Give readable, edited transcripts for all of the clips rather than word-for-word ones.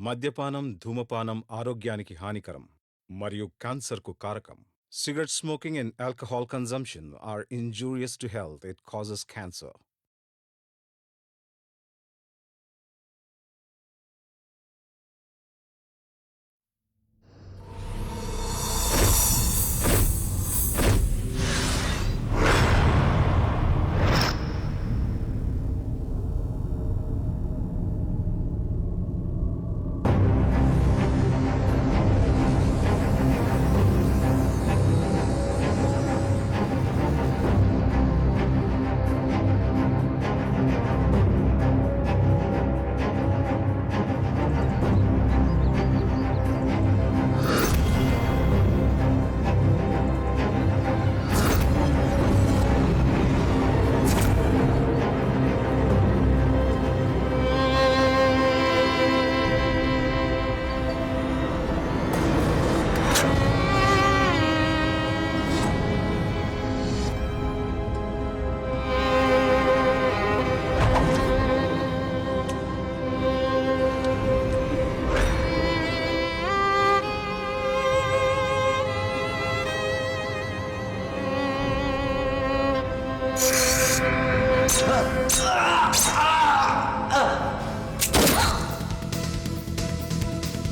మద్యపానం, ధూమపానం ఆరోగ్యానికి హానికరం మరియు క్యాన్సర్కు కారకం. Cigarette smoking and alcohol consumption are injurious to health. It causes cancer.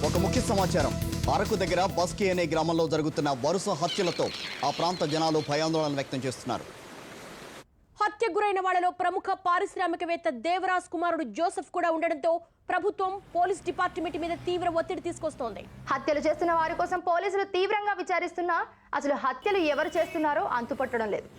ఒక ముఖ్య సమాచారం. అరకు దగ్గర బస్కి అనే గ్రామంలో జరుగుతున్న వరుస హత్యలతో ఆ ప్రాంత జనాలు భయాందోళన వ్యక్తం చేస్తున్నారు. హత్యకు గురైన వాళ్లలో ప్రముఖ పారిశ్రామికవేత్త దేవరాజ్ కుమారుడు జోసెఫ్ కూడా ఉండడంతో ప్రభుత్వం పోలీస్ డిపార్ట్మెంట్ మీద తీవ్ర ఒత్తిడి తీసుకొస్తోంది. హత్యలు చేస్తున్న వారి కోసం పోలీసులు తీవ్రంగా విచారిస్తున్నా అసలు హత్యలు ఎవరు చేస్తున్నారో అంతుపట్టడం లేదు.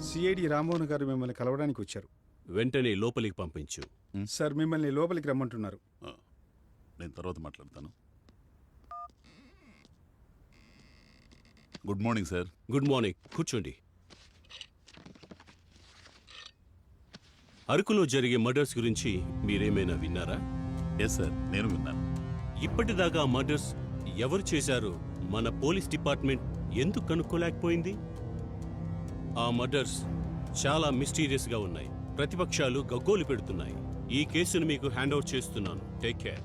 సిఐడి రామ్మోహన్ గారు మిమ్మల్ని కలవడానికి వచ్చారు. వెంటనే లోపలికి పంపించు. సార్ మిమ్మల్ని లోపలికి రమ్మంటున్నారు. నేను తర్వాత మాట్లాడతాను. Good morning sir. Good morning, కూర్చోండి. అరకులో జరిగే మర్డర్స్ గురించి మీరేమైనా విన్నారా? ఎస్ సార్, నేను విన్నాను. ఇప్పటిదాకా మర్డర్స్ ఎవరు చేశారో మన పోలీస్ డిపార్ట్మెంట్ ఎందుకు కనుక్కోలేకపోయింది? ఆ మర్డర్స్ చాలా మిస్టీరియస్ గా ఉన్నాయి. ప్రతిపక్షాలు గగ్గోలు పెడుతున్నాయి. ఈ కేసును మీకు హ్యాండ్ ఓవర్ చేస్తున్నాను. Take care.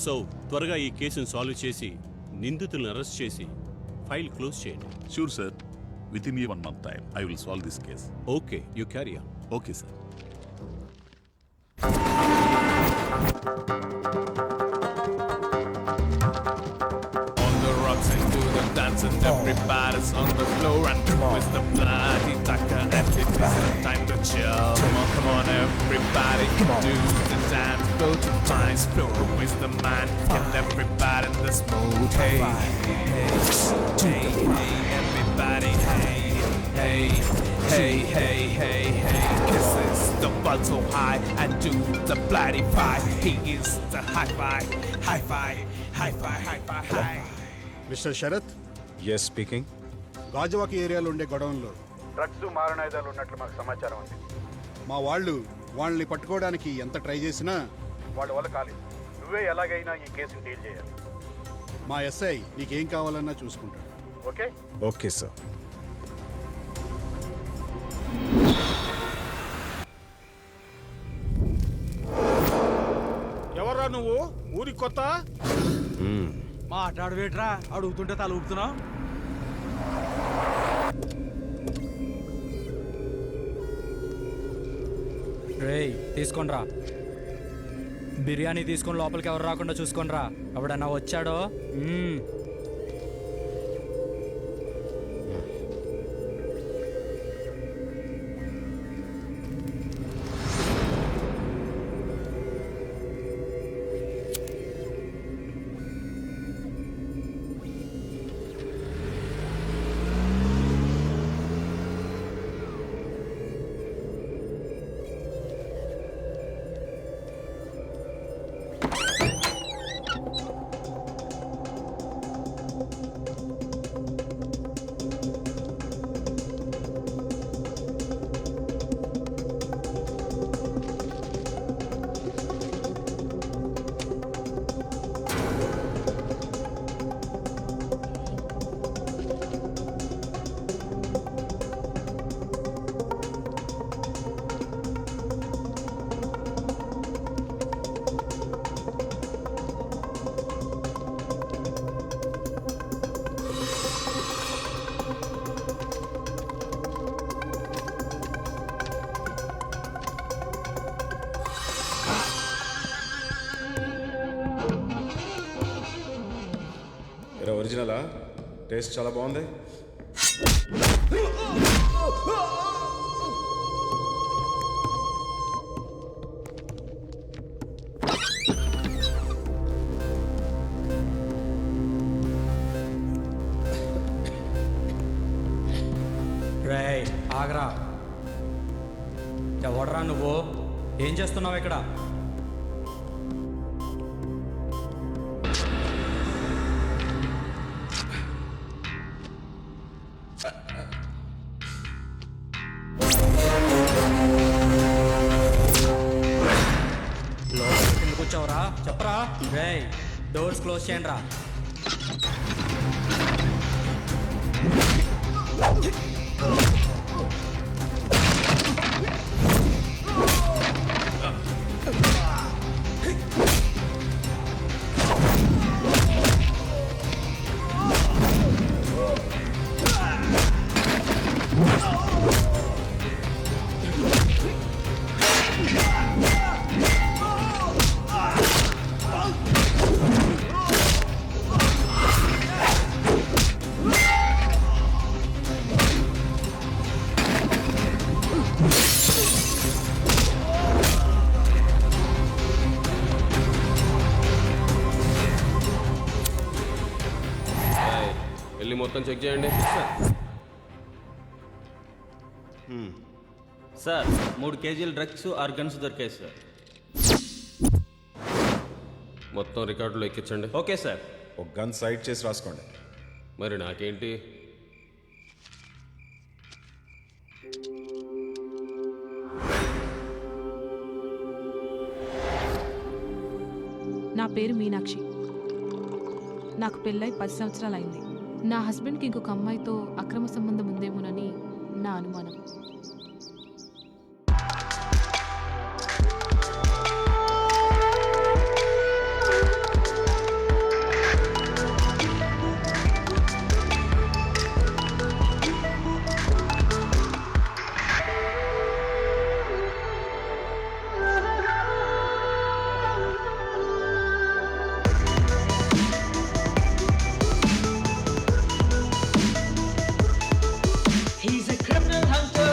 సో త్వరగా ఈ కేసును సాల్వ్ చేసి నిందితులను అరెస్ట్ చేసి ఫైల్ క్లోజ్ చేయండి. Sure sir, with in 1 month time I will solve this case. Okay, you carry on. Okay sir. And everybody's on the floor and with the bloody tucker and it isn't time to chill. Come on, everybody, do the dance, go to my floor with the man and everybody in this mood. Hey, hey, hey, hey, everybody, hey. Hey, hey, hey, hey, hey, kisses the bud so high and do the bloody fight. He is the hi-fi, hi-fi, hi-fi, hi-fi, hi. Mister Sharath, yes speaking. Gajuwaka ఏరియాలో ఉండే గొడవల్లో drugs మారణాయుధాలు ఉన్నట్లు మాకు సమాచారం ఉంది. మా వాళ్ళు వాళ్ళని పట్టుకోవడానికి ఎంత ట్రై చేసినా వాళ్ళ వల్ల కాలేదు. నువ్వే ఎలాగైనా ఈ కేసుని డీల్ చేయాలి. మా ఎస్ఐ నీకేం కావాలన్నా చూసుకుంటాడు. ఓకే? Okay sir. ఎవర్రా నువ్వు? ఊరి కొత్త? మాట్లాడవేట్రా, అడుగుతుంటే తల ఊపుతున్నావు. రేయ్ తీసుకోండ్రా, బిర్యానీ తీసుకొని లోపలికి ఎవరు రాకుండా చూసుకోండిరా. ఎవడన్నా వచ్చాడో ఒరిజినలా? టేస్ట్ చాలా బాగుంది. రేయ్ ఆగరా, ఎవడరా నువ్వు? ఏం చేస్తున్నావు ఇక్కడ? కూర్చోవరా, చెప్పరా. రేయ్ డోర్స్ క్లోజ్ చేయండి రా. మొత్తం చెక్ చేయండి సార్. 3 కేజీల డ్రగ్స్ ఆర్గన్స్ దొరికాయి సార్. మొత్తం రికార్డులో ఎక్కించండి. Okay sir. ఒక గన్ సైడ్ చేసి రాసుకోండి. మరి నాకేంటి? నా పేరు మీనాక్షి. నాకు పెళ్ళై 10 సంవత్సరాలు అయింది. నా హస్బెండ్కి ఇంకొక అమ్మాయితో అక్రమ సంబంధం ఉందేమోనని నా అనుమానం. He's a criminal hunter.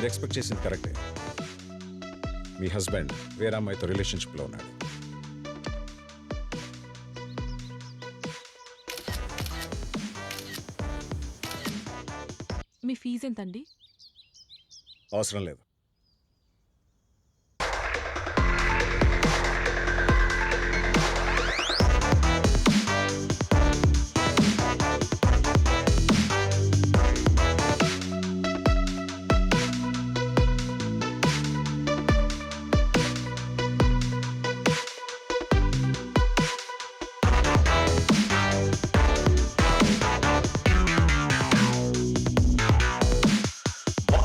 మీరు ఎక్స్పెక్ట్ చేసింది కరెక్టే. మీ హస్బెండ్ వేరే అమ్మాయితో రిలేషన్షిప్లో ఉన్నాడు. మీ ఫీజు ఎంతండి? అవసరం లేదు.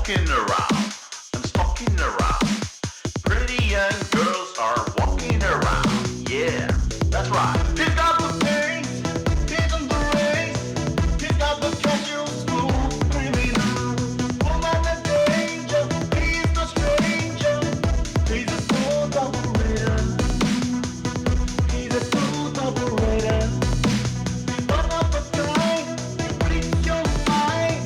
Walking around and stalking around. Pretty young girls are walking around. Yeah, that's right. He's got the pain, he's on the race. He's got the casual smooth criminal. Woman in danger, he's no stranger. He's a smooth operator. He's a smooth operator. He's one of a kind. He reads your mind.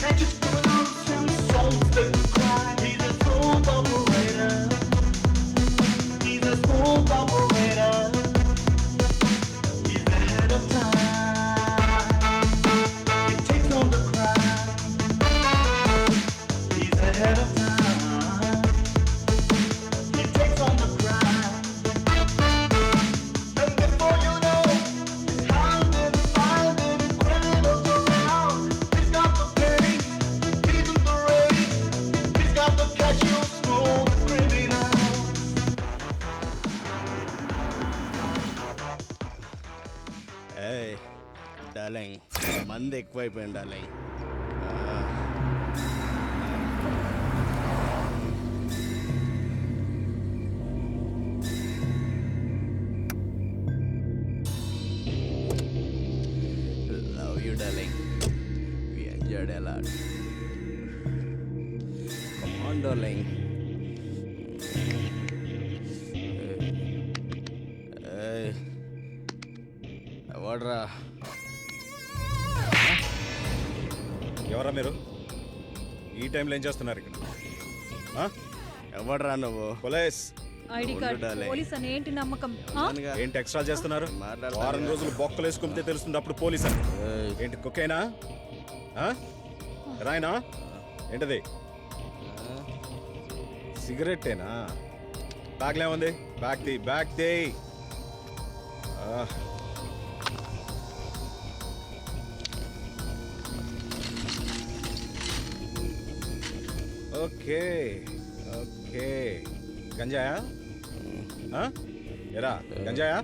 And just proves him solves the crime. He's a smooth operator. He's a smooth operator. He's ahead of time. He takes on the crime. He's ahead of time. He takes on the crime. And before you know, he's hounding, finding criminals around. He's got the pace, he's in the race. He's got the catch you smooth criminal. ఏయ్ darling, మంది ఎక్కువైపోయింది darling. Love you darling, we enjoyed a lot. Come on darling. ఎవడ్రా? ఎవరా మీరు? ఈ టైంలో ఏం చేస్తున్నారు ఇక్కడ? ఆ? ఎవడ్రా నువ్వు? పోలీస్. ఐడి ఉండు కార్డ్ డార్లింగ్. పోలీస్ అని ఏంటి నమ్మకం? ఏంటి ఎక్స్ట్రా చేస్తున్నారు? మాట్లాడతాను వారం కదా. రోజులు బొక్కలు వేసుకుంటే తెలుస్తుంది అప్పుడు పోలీస్ అని. ఏంటి కుక్కైనా? రాయనా? ఏంటది? సిగరెట్టేనా? బ్యాగ్లో ఏముంది? బ్యాగ్ తీ. ఓకే గంజాయా? ఎరా గంజాయా?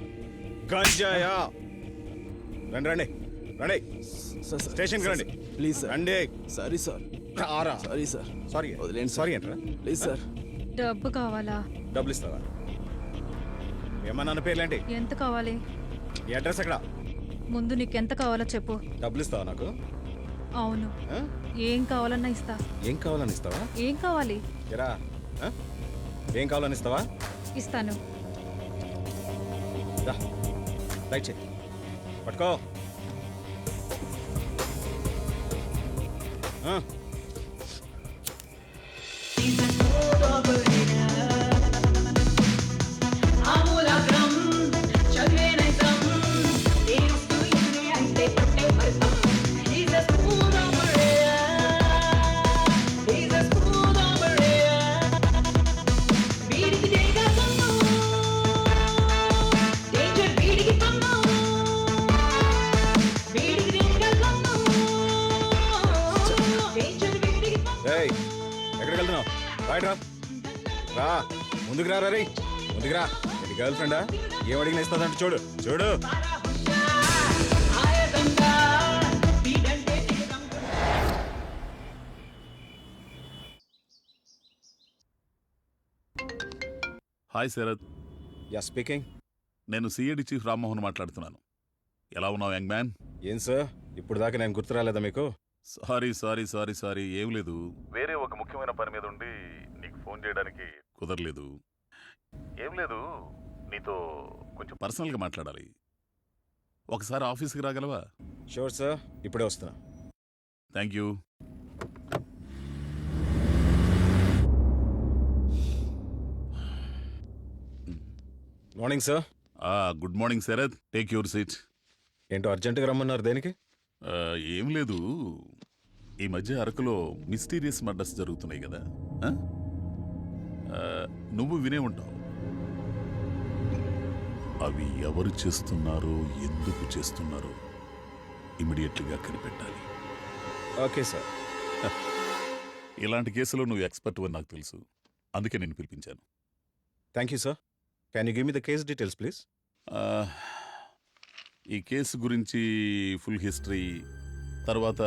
రండి స్టేషన్కి రండి. Please sir. రండి. Sorry sir. ఆరా. Sorry sir. సారీ వదిలేండి సారీ ఏంట్రా? Please sir. డబ్బు కావాలా? డబ్బులు ఇస్తావా? ఏమన్నా పేర్లేంటి? ఎంత కావాలి? ఈ అడ్రస్ ఎక్కడ? ముందు నీకెంత కావాలో చెప్పు. డబ్బులు ఇస్తావా నాకు? అవును. ఆ? ఏం కావాలన్నా ఇస్తా. ఏం కావాలని ఇస్తావా? ఏం కావాలి? ఎరా ఏం కావాలని ఇస్తావా? ఇస్తాను. రైట్ చెయ్యి. పట్టుకో. ఎక్కడికి వెళ్తున్నావు? రైట్ రా. ముందుకు రా. ముందుకు రా. ఇది గర్ల్ ఫ్రెండా? ఏం అడిగిన ఇస్తుందంటే చూడు. హాయ్ శరత్. Yeah speaking. నేను సిఐడి చీఫ్ రామ్మోహన్ మాట్లాడుతున్నాను. ఎలా ఉన్నావు యంగ్ మ్యాన్? ఏం సార్ ఇప్పుడు దాకా నేను గుర్తు రాలేదా మీకు? సారీ ఏం లేదు. వేరే ఒక ముఖ్యమైన పని మీద ఉండి నీకు ఫోన్ చేయడానికి కుదరలేదు. ఏం లేదు, నీతో కొంచెం పర్సనల్గా మాట్లాడాలి. ఒకసారి ఆఫీస్కి రాగలవా? షూర్ సార్, ఇప్పుడే వస్తున్నా. Thank you. Morning sir. Good morning Sharath, take your seat. ఏంటో అర్జెంటుగా రమ్మన్నారు, దేనికి? ఏం లేదు, ఈ మధ్య అరకులో మిస్టీరియస్ మర్డర్స్ జరుగుతున్నాయి కదా, నువ్వు వినే ఉంటావు. అవి ఎవరు చేస్తున్నారో, ఎందుకు చేస్తున్నారో ఇమీడియట్లీగా కనిపెట్టాలి. Okay sir. ఇలాంటి కేసులో నువ్వు ఎక్స్పర్ట్ అని నాకు తెలుసు, అందుకే నేను పిలిపించాను. Thank you sir. Can you give me the case details please? ఈ కేసు గురించి ఫుల్ హిస్టరీ, తర్వాత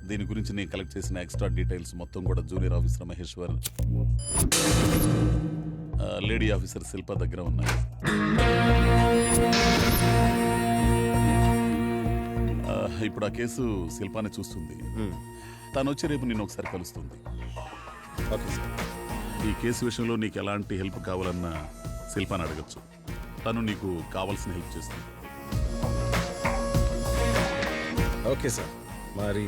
దీని గురించి నేను కలెక్ట్ చేసిన ఎక్స్ట్రా డీటెయిల్స్ మొత్తం కూడా junior officer Maheshwar, lady officer Shilpa దగ్గర ఉన్నాయి. ఇప్పుడు ఆ కేసు శిల్పాన్ని చూస్తుంది. తను వచ్చి రేపు నిన్ను ఒకసారి కలుస్తుంది. Okay sir. ఈ కేసు విషయంలో నీకు ఎలాంటి హెల్ప్ కావాలన్నా శిల్పాన్ని అడగచ్చు, తను నీకు కావాల్సిన హెల్ప్ చేస్తుంది. Okay sir. మరి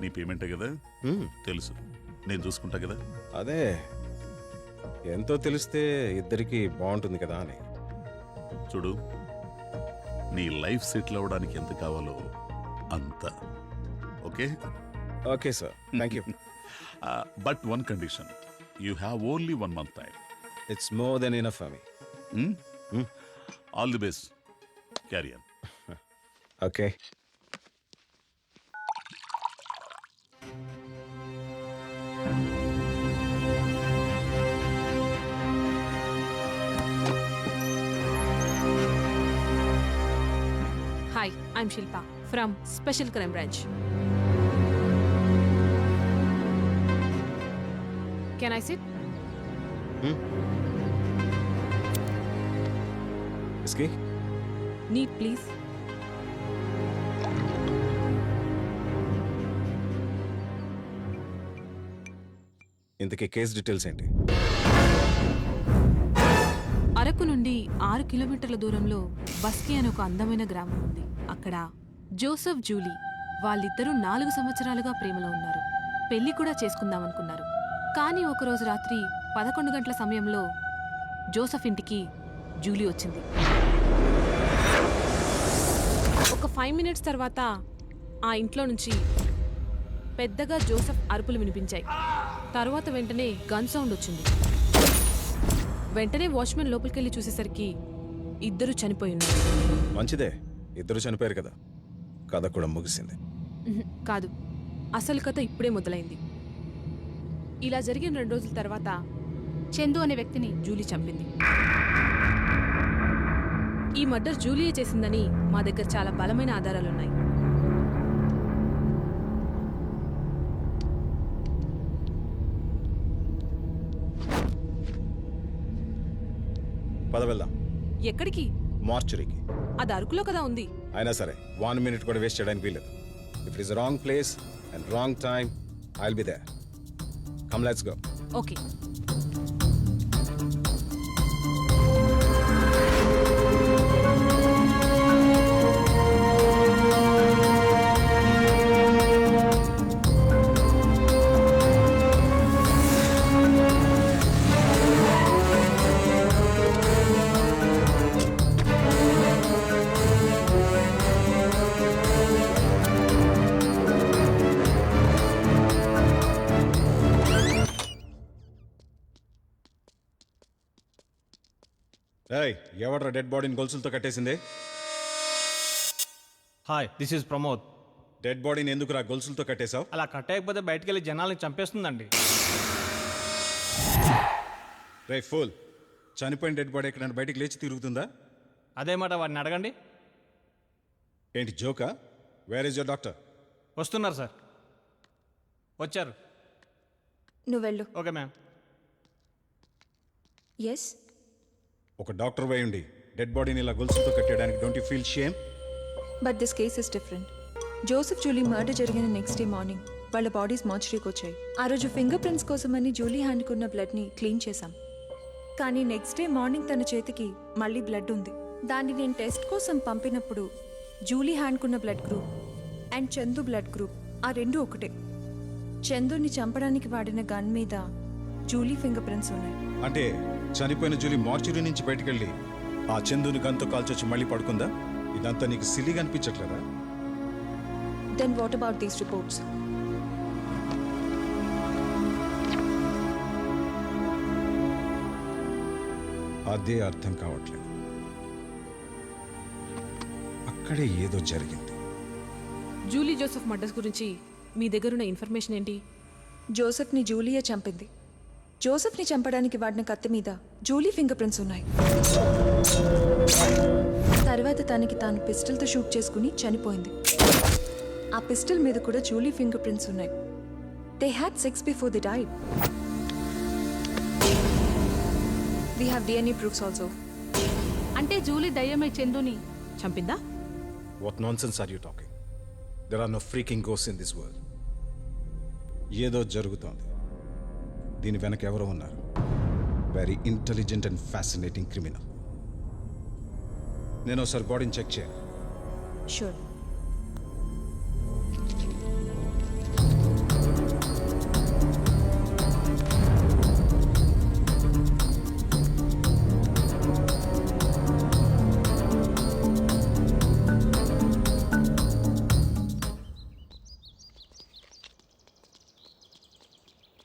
నీ పేమెంటే కదా, తెలుసు, నేను చూసుకుంటా కదా. అదే ఎంతో తెలిస్తే ఇద్దరికి బాగుంటుంది కదా అని. చూడు, నీ లైఫ్ సెటిల్ అవ్వడానికి ఎంత కావాలో అంత. Okay? Okay sir, thank you. But one condition, you have only 1 month time. It's more than enough for me. All the best, carry on. Okay. Hi, I'm Shilpa from Special Crime Branch. Can I sit? Whiskey? Need, please. ఇంతకీ case details ఏంటి? అరకు నుండి 6 కిలోమీటర్ల దూరంలో బస్కీ అనే ఒక అందమైన గ్రామం ఉంది. అక్కడ జోసెఫ్, జూలీ వాళ్ళిద్దరూ 4 సంవత్సరాలుగా ప్రేమలో ఉన్నారు. పెళ్లి కూడా చేసుకుందామనుకున్నారు. కానీ ఒకరోజు రాత్రి 11 గంటల సమయంలో జోసెఫ్ ఇంటికి జూలీ వచ్చింది. ఒక 5 minutes తర్వాత ఆ ఇంట్లో నుంచి పెద్దగా జోసెఫ్ అరుపులు వినిపించాయి. తర్వాత వెంటనే గన్ సౌండ్ వచ్చింది. వెంటనే వాచ్మెన్ లోపలికెళ్ళి చూసేసరికి ఇద్దరు చనిపోయి ఉన్నారు. మంచిదే, ఇద్దరు చనిపోయారు కదా, కథ కూడా ముగిసింది. కాదు, అసలు కథ ఇప్పుడే మొదలైంది. ఇలా జరిగిన 2 రోజుల తర్వాత చందు అనే వ్యక్తిని జూలీ చంపింది. ఈ మర్డర్ జూలీయే చేసిందని మా దగ్గర చాలా బలమైన ఆధారాలున్నాయి. పద వెళ్దాం. ఎక్కడికి? మార్చురీకి. అది అరకులో కదా ఉంది. అయినా సరే 1 minute కూడా వేస్ట్ చేయడానికి వీలేదు. If it is wrong place and wrong time, I will be there. Come, let's go. Okay. ఏయ్, ఎవడ్రా డెడ్ బాడీని గొలుసులతో కట్టేసింది? Hi, this is Pramod. Dead బాడీని ఎందుకురా గొలుసులతో కట్టేశావు? అలా కట్టేయకపోతే బయటికి వెళ్ళి జనాల్ని చంపేస్తుందండి. రే ఫూల్, చనిపోయిన డెడ్ బాడీ ఎక్కడ బయటికి లేచి తిరుగుతుందా? అదే మాట వాడిని అడగండి. ఏంటి జోకా? Where is your doctor? వస్తున్నారు సార్. వచ్చారు. నువ్వు వెళ్ళు. Okay ma'am. ఎస్. ఒక డాక్టర్ వై ఉండి డెడ్ బాడీని ఇలా గొలుసులతో కట్టేయడానికి don't you feel shame? But this case is different. Joseph, Julie murder జరిగిన నెక్స్ట్ డే మార్నింగ్ వాళ్ళ బాడీస్ మార్చురీకి వచ్చాయి. ఆ రోజు ఫింగర్ ప్రింట్స్ కోసమని జూలీ హ్యాండ్కున్న బ్లడ్ని క్లీన్ చేశాం. కానీ నెక్స్ట్ డే మార్నింగ్ తన చేతికి మళ్ళీ బ్లడ్ ఉంది. దాన్ని నేను టెస్ట్ కోసం పంపినప్పుడు జూలీ హ్యాండ్కున్న blood group and Chandu blood group ఆ రెండు ఒకటే. చందుని చంపడానికి వాడిన గన్ మీద జూలీ ఫింగర్ ప్రింట్స్ ఉన్నాయి. అంటే చనిపోయిన జూలీ మార్చురీ నుంచి బయటకెళ్ళి ఆ చందుని గంతో కాల్చొచ్చి మళ్ళీ పడుకుందా? ఇదంతా నీకు సిల్లీగా అనిపించట్లేదా? Then what about these reports? అదే అర్థం కావట్లేదు. అక్కడే ఏదో జరిగింది. జూలీ జోసెఫ్ మర్డర్స్ గురించి మీ దగ్గరున్న ఇన్ఫర్మేషన్ ఏంటి? జోసెఫ్ని జూలీయే చంపింది. జోసెఫ్ని చంపడానికి వాడిన కత్తి మీద జూలీ ఫింగర్ ప్రింట్స్ ఉన్నాయి. తర్వాత తనకి తాను పిస్టల్తో షూట్ చేసుకుని చనిపోయింది. ఆ పిస్టల్ మీద కూడా జూలీ ఫింగర్ ప్రింట్స్ ఉన్నాయి. They had sex before they died. We have DNA proofs also. అంటే జూలీ దయ్యమై చందుని చంపిందా? What nonsense are you talking? There are no freaking ghosts in this world. ఏదో జరుగుతోంది. దీని వెనక ఎవరో ఉన్నారు. Very intelligent and fascinating criminal. నేను ఒకసారి బాడీని చెక్ చేయాలి. Sure.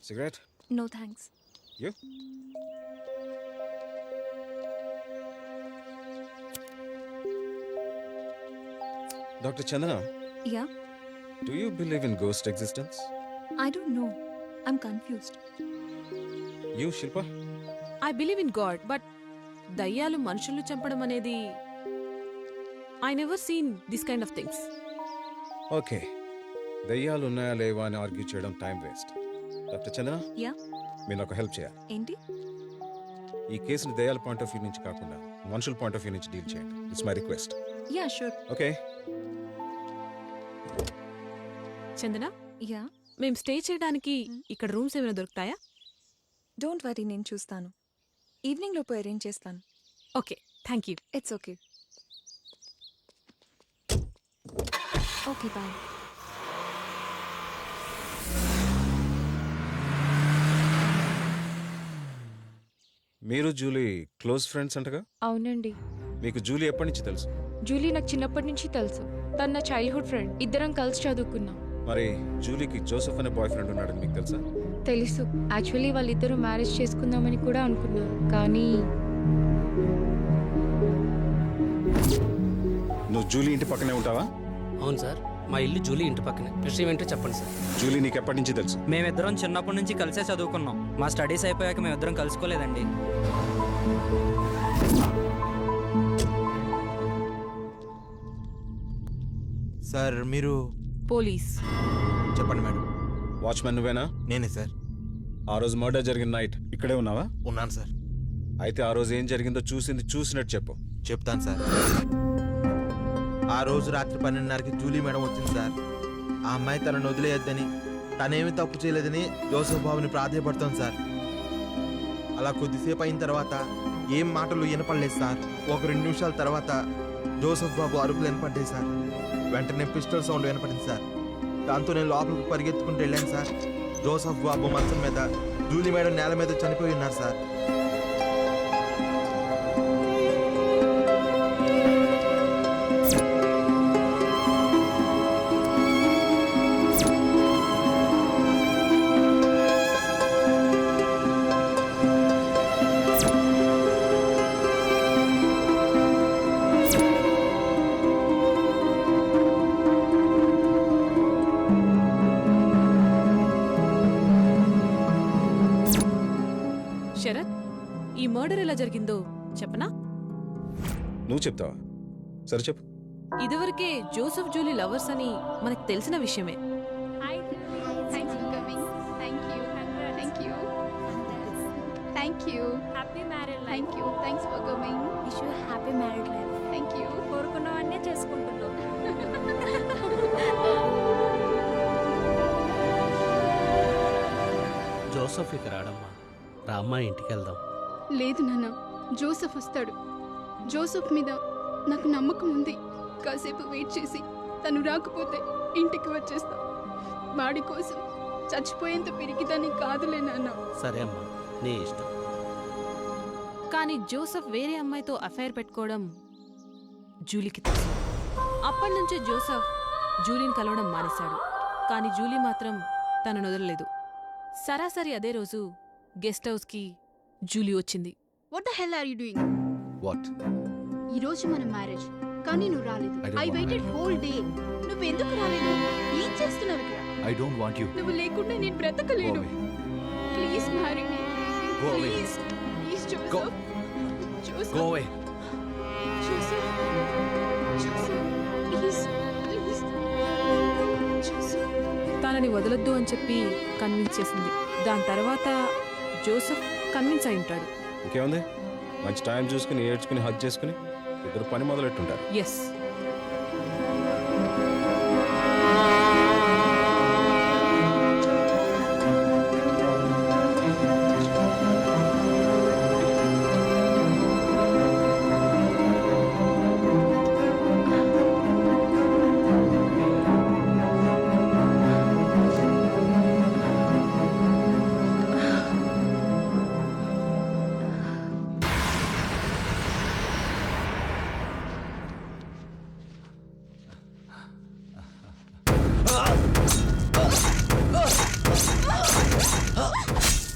Cigarette? No thanks. You? Dr. Chandana, Yeah? do you believe in ghost existence? I don't know. I'm confused. You, Shilpa? I believe in God, but దయ్యాలు మనుషులు చంపడం అనేది I never seen this kind of things. Okay, దయ్యాలు ఉన్నాయా లేవా అని argue చేయడం time waste. Doctor చందన, Yeah? మీరు నాకు హెల్ప్ చేయాలి. ఏంటి? ఈ కేసుని దయ్యాల పాయింట్ ఆఫ్ వ్యూ నుంచి కాకుండా మనుషుల పాయింట్ ఆఫ్ వ్యూ నుంచి డీల్ చేయండి. It's my request. Yeah, sure. Okay. Chandana, Yeah? మేము స్టే చేయడానికి ఇక్కడ రూమ్స్ ఏమైనా దొరుకుతాయా? డోంట్ వరీ, నేను చూస్తాను. ఈవినింగ్ లోపు అరేంజ్ చేస్తాను. Okay, thank you. It's okay. Okay, bye. మీరు జూలీ క్లోజ్ ఫ్రెండ్స్ అంటగా? అవునండి. మీకు జూలీ ఎప్పటి నుంచి తెలుసు? జూలీ నాకు చిన్నప్పటి నుంచి తెలుసు. తన నా చైల్డ్హుడ్ ఫ్రెండ్. ఇద్దరం కలిసి చదువుకున్నాం. మరి జూలీకి జోసెఫ్ అనే బాయ్ ఫ్రెండ్ ఉన్నాడని మీకు తెలుసా? తెలుసు. యాక్చువల్లీ వాళ్ళిద్దరూ మ్యారేజ్ చేసుకుందామని కూడా అనుకున్నారు, కానీ నువ్వు జూలీ ఇంటి పక్కనే ఉంటావా? అవును సార్, మా ఇల్లు జూలీ ఇంటి పక్కనే. విషయం ఏంటో చెప్పండి సార్. జూలీ నీకు ఎప్పటి నుంచి తెలుసు? మేమిద్దరం చిన్నప్పటి నుంచి కలిసే చదువుకున్నాం. మా స్టడీస్ అయిపోయాక మేమిద్దరం కలుసుకోలేదండి. సార్ మీరు పోలీస్. చెప్పండి మేడం. వాచ్మెన్ నువ్వేనా? నేనే సార్. ఆ రోజు మర్డర్ జరిగిన నైట్ ఇక్కడే ఉన్నావా? ఉన్నాను సార్. అయితే ఆ రోజు ఏం జరిగిందో చూసినట్టు చెప్పు. చెప్తాను సార్. ఆ రోజు రాత్రి 12:30కి జూలీ మేడం వచ్చింది సార్. ఆ అమ్మాయి తనను వదిలేయొద్దని, తనేమి తప్పు చేయలేదని జోసెఫ్ బాబుని ప్రాధేయపడుతోంది సార్. అలా కొద్దిసేపు అయిన తర్వాత ఏం మాటలు వినపడలేదు సార్. ఒక 2 నిమిషాల తర్వాత జోసెఫ్ బాబు అరుపులు వినపడ్డాయి సార్. వెంటనే పిస్టల్ సౌండ్ వినపడింది సార్. దాంతో నేను లోపలికి పరిగెత్తుకుంటూ వెళ్ళాను సార్. జోసెఫ్ బాబు మంచం మీద, జూలీ మేడం నేల మీద చనిపోయి ఉన్నారు సార్. శరత్, ఈ మర్డర్ ఎలా జరిగిందో చెప్పనా? నువ్వు చెప్తావా? సరే చెప్పు. ఇదివరకే జోసెఫ్ జూలీ లవర్స్ అని మనకు తెలిసిన విషయమే. కోరుకున్నవన్నీ చేసుకుంటున్నాం. జోసఫ్ ఇక రాడమ్మా. రామ్మా, ఇంటికి వెళ్దాం. లేదు నాన్న, జోసెఫ్ వస్తాడు. జోసెఫ్ మీద నాకు నమ్మకం ఉంది. కాసేపు వెయిట్ చేసి తను రాకపోతే ఇంటికి వచ్చేస్తా. వాడి కోసం చచ్చిపోయేంత పిరికిదాన్ని కాదులే నాన్న. సరే అమ్మా, నీ ఇష్టం. కానీ జోసెఫ్ వేరే అమ్మాయితో అఫైర్ పెట్టుకోవడం జూలీకి తెలుసు. అప్పటి నుంచే జోసెఫ్ జూలీని కలవడం మానేశాడు. కానీ జూలీ మాత్రం తనను వదలలేదు. సరాసరి అదే రోజు గెస్ట్ హౌస్కి జూలీ వచ్చింది. What the hell are you doing? What? ఈ రోజు మన మ్యారేజ్, కానీ నువ్వు రాలేదు. I don't I want waited whole day. నువ్వు ఎందుకు రాలేదు? ఏం చేస్తున్నావు ఇక్కడ? I don't want you. నువ్వు లేకుండా నేను బ్రతకలేను. Please marry me. Go away. Please please Go. Joseph. Joseph. Go away. Joseph. Joseph. Please please. Joseph. తనని వదలొద్దు అని చెప్పి కన్విన్స్ చేసింది. దాని తర్వాత జోసెఫ్ కన్విన్స్ అయి ఉంటాడు. ఇంకేముంది, మంచి టైం చూసుకుని ఏడ్చుకుని హగ్ చేసుకుని ఇద్దరు పని మొదలెట్టుంటారు. ఎస్.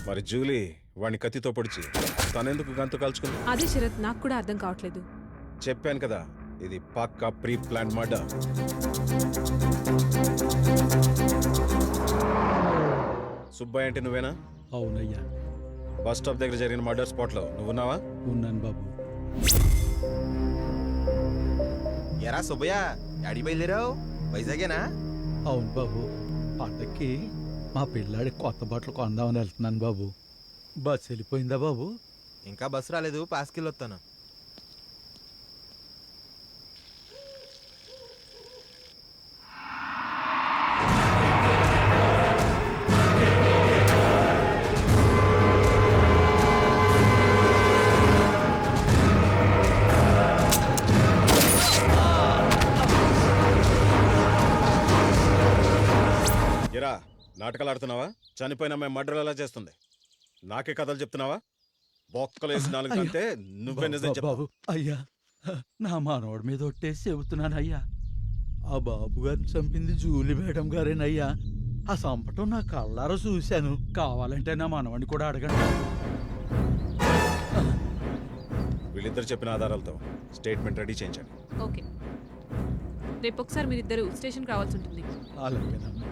మరి జూలీ వాడిని కత్తితో పొడిచి తనెందుకు గంతు కాల్చుకుంది? అదే శరత్, నాకు కూడా అర్థం కావట్లేదు. చెప్పాను కదా, ఇది పక్కా ప్రీ ప్లాన్ మర్డర్. సుబ్బయ్య అంటే నువ్వేనా? అవునయ్యా. బస్ స్టాప్ దగ్గర జరిగిన మర్డర్ స్పాట్ లో నువ్వున్నావా? ఉన్నాను బాబు. ఎరా సుబ్బయ్య, అడి బయలుదేరావు? వైజాగేనా? అవును బాబు, పండక్కి మా పిల్లాడి కొత్త బట్టలు కొందామని వెళ్తున్నాను బాబు. బస్సు వెళ్ళిపోయిందా బాబు? ఇంకా బస్సు రాలేదు, పాస్కెళ్ళి వస్తాను. ఎరా, నాటకాలు ఆడుతున్నావా? చనిపోయిన అమ్మాయి మర్డర్ ఎలా చేస్తుంది? నాకే కథలు చెప్తున్నావా? బొక్కలు వేసి నాలుగు కంటే నువ్వే నిజం చెప్పు. బాబు అయ్యా, నా మనవడి మీద ఒట్టేసి చెబుతున్నాను అయ్యా. ఆ బాబు గారిని చంపింది జూలి మేడం గారేనయ్యా. ఆ సంపటం నా కళ్ళారా చూశాను. కావాలంటే నా మనవడిని కూడా అడగండి. వీళ్ళిద్దరు చెప్పిన ఆధారాలతో స్టేట్మెంట్ రెడీ చేయించండి. ఓకే, రేపు ఒకసారి మీరిద్దరు స్టేషన్కి రావాల్సి ఉంటుంది. అలాగేనమ్మా.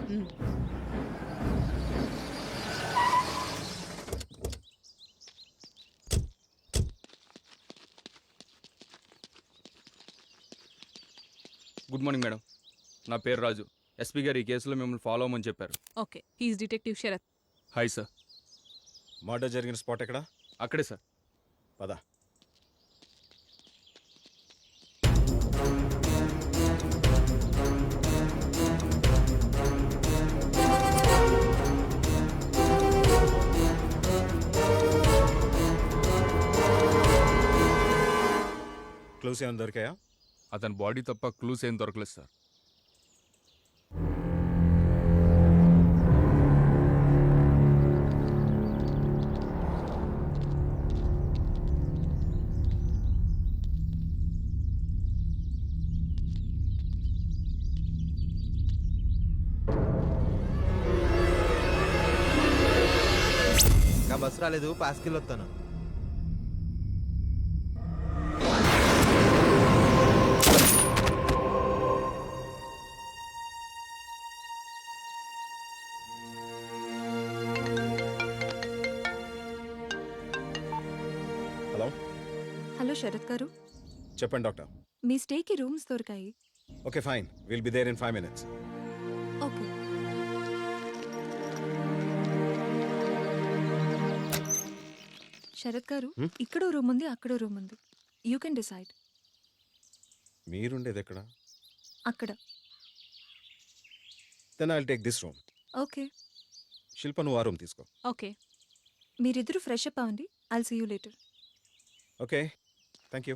గుడ్ మార్నింగ్ మేడం, నా పేరు రాజు. ఎస్పీ గారు ఈ కేసులో మిమ్మల్ని ఫాలో అవ్వమని చెప్పారు. Okay, he's detective Sharath. Hi sir. Murder జరిగిన స్పాట్ ఎక్కడ? అక్కడే సార్. పద. క్లూస్ ఏమైనా దొరికాయా? అతని బాడీ తప్ప క్లూస్ ఏం దొరకలేదు సార్. ఇంకా బస్సు రాలేదు, పాస్కెళ్ళి వస్తాను. హలో. హలో శరత్ గారు, చెప్పండి డాక్టర్. మీ స్టేకి రూమ్స్ దొరికాయి. Okay fine, will be there in 5 minutes. Okay. Sharath garu, ఇక్కడో రూమ్ ఉంది, అక్కడో రూమ్ ఉంది. You can decide. మీరుండేది ఎక్కడ? అక్కడ. Then I'll take this room. Okay. Shilpa, నువ్వు ఆ రూమ్ తీసుకో. ఓకే. మీరిద్దరూ ఫ్రెష్ అప్ అవ్వండి. I'll see you later. Okay, thank you.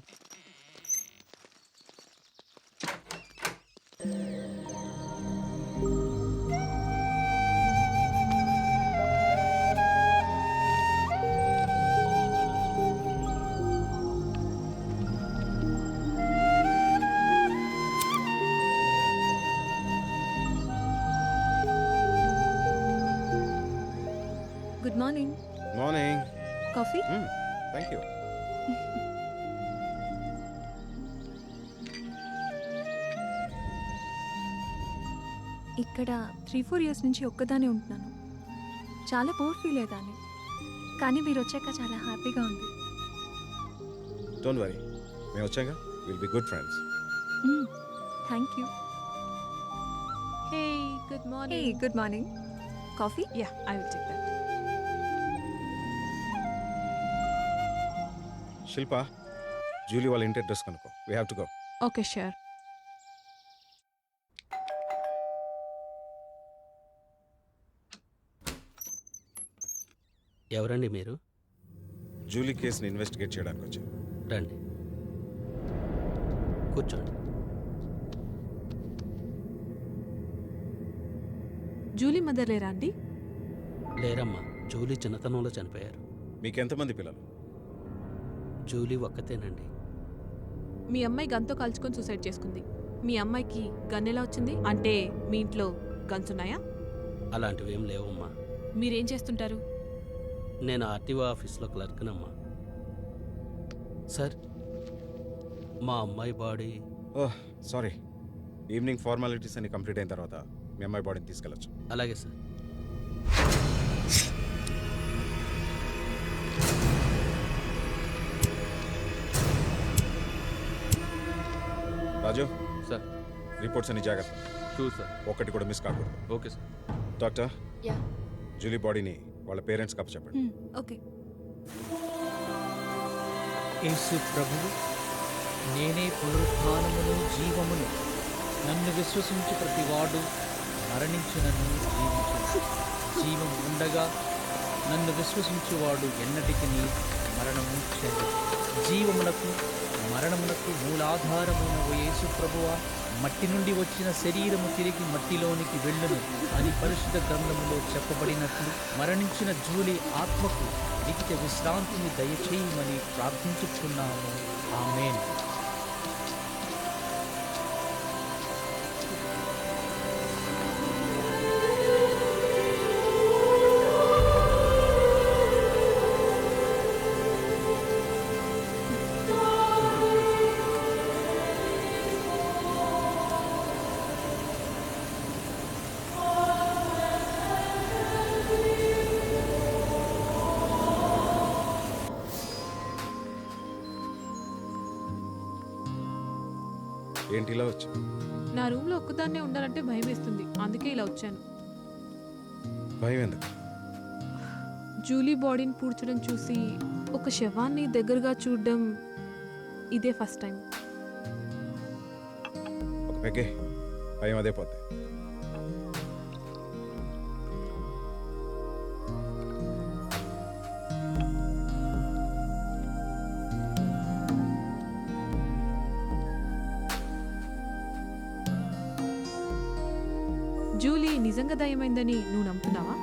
Good morning. Morning. Coffee? Thank you. ఇక్కడ 3-4 ఇయర్స్ నుంచి ఒక్కదానే ఉంటున్నాను. చాలా బోర్ ఫీల్ అయ్యేదాన్ని, కానీ మీరు వచ్చాక చాలా హ్యాపీగా ఉంది. డోంట్ వరీ, మేము వచ్చాక will be good friends. Thank you. Hey good hey morning. Good morning. Coffee? Yeah, I will take that. Shilpa, Julie వాళ్ళ ఇంటి అడ్రస్ కనుక్కో. We have to go. Okay sure. ఎవరండి మీరు? జూలీ కేసుని ఇన్వెస్టిగేట్ చేయడానికి వచ్చాను. రండి, కూర్చోండి. జూలీ మదర్ లేరా అండి? లేరమ్మా, జూలీ చిన్నతనంలో చనిపోయారు. మీకెంతమంది పిల్లలు? జూలీ ఒక్కతేనండి. మీ అమ్మాయి గన్తో కాల్చుకొని సూసైడ్ చేసుకుంది. మీ అమ్మాయికి గన్ ఎలా వచ్చింది? అంటే మీ ఇంట్లో గన్స్ ఉన్నాయా? అలాంటివేం లేవమ్మా. మీరేం చేస్తుంటారు? నేను ఆర్టీఓ ఆఫీస్లో క్లర్క్నమ్మా. సార్, మా అమ్మాయి బాడీ... ఓహ్ సారీ, ఈవినింగ్ ఫార్మాలిటీస్ అన్ని కంప్లీట్ అయిన తర్వాత మీ అమ్మాయి బాడీని తీసుకెళ్ళచ్చు. అలాగే సార్. రాజు సార్. రిపోర్ట్స్ అన్ని జాగ్రత్త. Sure sir. ఒక్కటి కూడా మిస్ కాకూడదు. Okay sir. Doctor, yeah. Julie బాడీని వాళ్ళ పేరెంట్స్కి అప్పచెప్పండి. ఓకే. యేసు ప్రభువు, నేనే పునరుత్థానమును జీవమును, నన్ను విశ్వసించి ప్రతివాడు మరణించునను జీవించును. జీవం ఉండగా నన్ను విశ్వసించువాడు ఎన్నటికి మరణము చెందడు. జీవమునకు మరణమునకు మూలాధారమైన ఓ యేసు ప్రభువా, మట్టి నుండి వచ్చిన శరీరము తిరిగి మట్టిలోనికి వెళ్ళును అని పరిశుద్ధ గ్రంథములో చెప్పబడినట్లు మరణించిన జూలీ ఆత్మకు లిఖిత విశ్రాంతిని దయచేయమని ప్రార్థించుచున్నాము. ఆమేన్. ఏంటి ఇలా వచ్చా? నా రూమ్లో ఒక్కదాన్నే ఉండాలంటే భయం వేస్తుంది, అందుకే ఇలా వచ్చాను. భయం ఎందుకు? జూలీ బాడీని పూడ్చడం చూసి ఒక శవాన్ని దగ్గరగా చూడడం ఇదే ఫస్ట్ టైం. ఒక పెగ్గే, భయం అదే పోతే. జూలీ నిజంగా దయ్యమైందని నువ్వు నమ్ముతున్నావా?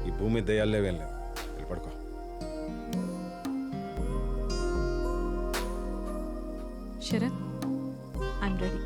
ఈ భూమి దయ్యాలేవేం లేవు. వెళ్ళి పడుకో. Sarath, I'm ready.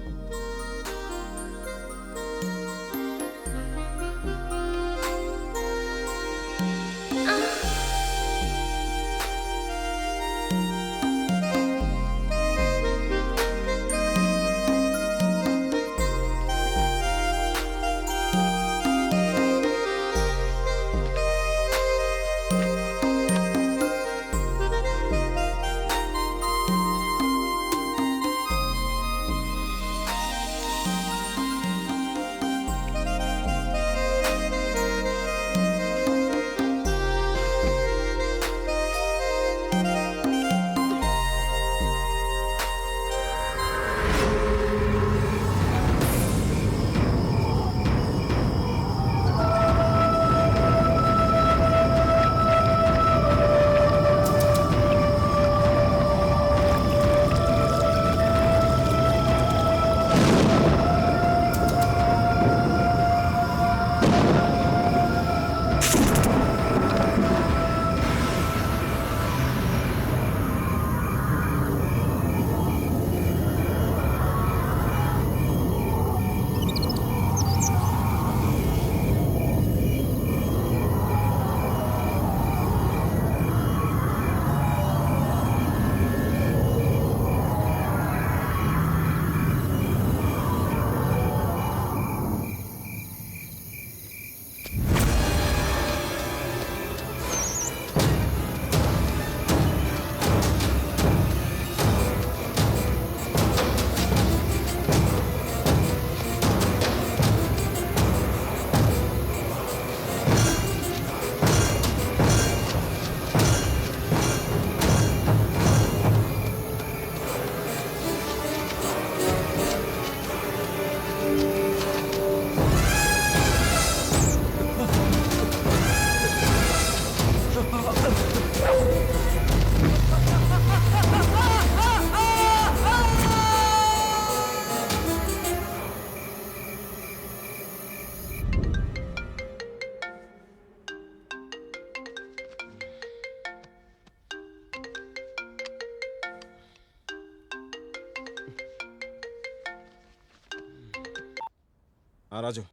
రాజు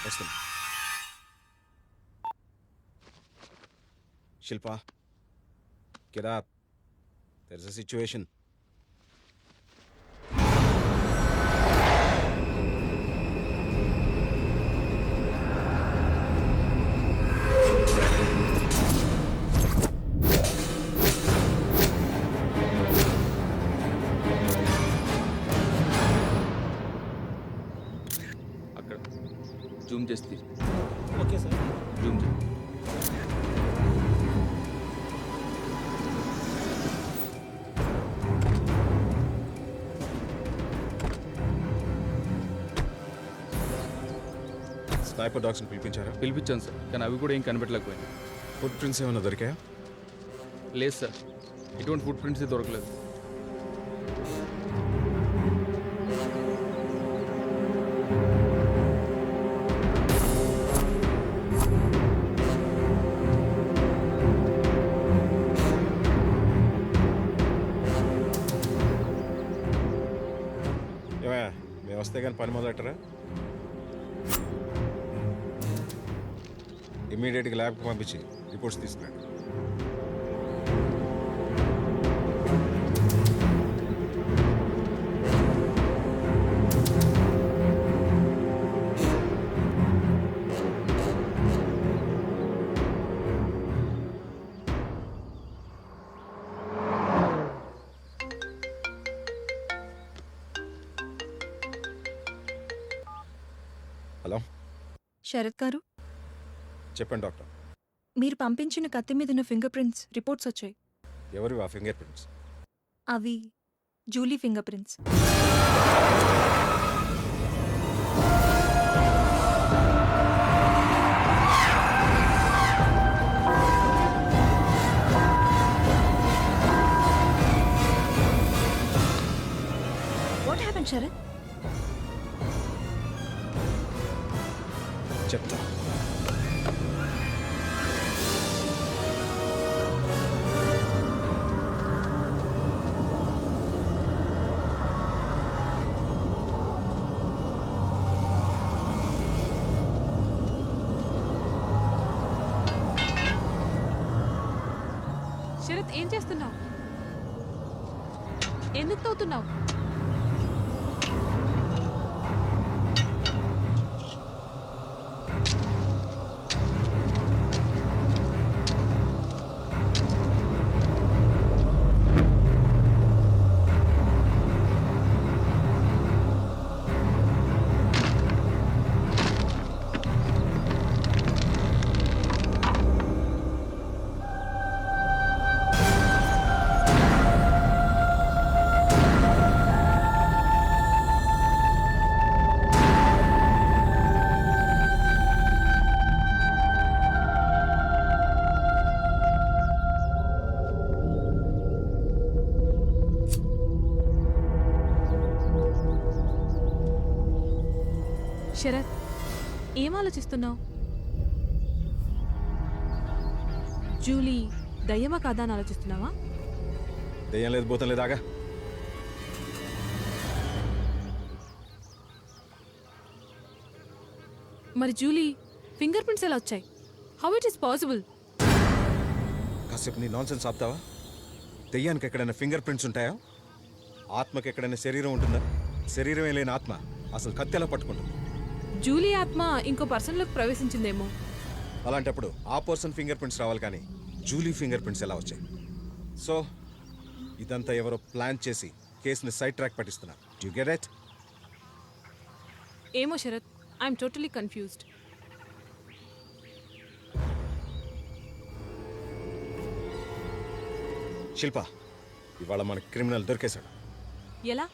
వస్తుంది. Shilpa, get up. There's a situation. అక్కడ జూమ్ చేసి తీసి ఓకే సార్. జూమ్ చేయి. స్నైపర్ డాగ్స్ని పిలిపించారా? పిలిపించాను సార్, కానీ అవి కూడా ఏం కనిపెట్టలేకపోయింది. ఫుట్ ప్రింట్స్ ఏమైనా దొరికాయా? లేదు సార్, ఎటువంటి ఫుట్ ప్రింట్స్ దొరకలేదు. ఏమయ్యా, మేము వస్తే కానీ పని మొదలెట్టరా? ఇమీడియట్గా ల్యాబ్కి పంపించి రిపోర్ట్స్ తీసుకురండి. హలో, శరత్ గారు, చెప్పండి డాక్టర్. మీరు పంపించిన కత్తి మీద ఉన్న ఫింగర్ ప్రింట్స్ రిపోర్ట్స్ వచ్చాయి. ఎవరు ఆ ఫింగర్ ప్రింట్స్? అవి Julie finger prints. What happen Sharath? చెప్తా. శరత్, ఏం చేస్తున్నావు? ఎందుకు తవ్వుతున్నావు? శరత్, ఏం ఆలోచిస్తున్నావు? జూలీ దయ్యమా కాదా అని ఆలోచిస్తున్నావా? దయ్యం లేదు, భూతం లేదాగా. మరి జూలీ ఫింగర్ ప్రింట్స్ ఎలా వచ్చాయి? How it is possible? కాసేపు నీ నాన్ సెన్స్ ఆపుతావా? దెయ్యానికి ఎక్కడైనా ఫింగర్ ప్రింట్స్ ఉంటాయా? ఆత్మకి ఎక్కడైనా శరీరం ఉంటుందా? శరీరమే లేని ఆత్మ అసలు కత్తి ఎలా పట్టుకుంటుంది? జూలీ ఆత్మ ఇంకో పర్సన్లోకి ప్రవేశించిందేమో. అలాంటప్పుడు ఆ పర్సన్ ఫింగర్ ప్రింట్స్ రావాలి, కానీ జూలీ ఫింగర్ ప్రింట్స్ ఎలా వచ్చాయి? సో ఇదంతా ఎవరో ప్లాన్ చేసి కేసుని సైడ్ ట్రాక్ పట్టిస్తున్నారు. You get it? ఏమో Sharath, I'm totally confused. Shilpa, ఇవాళ మన క్రిమినల్ దొరికేశాడు. ఎలా?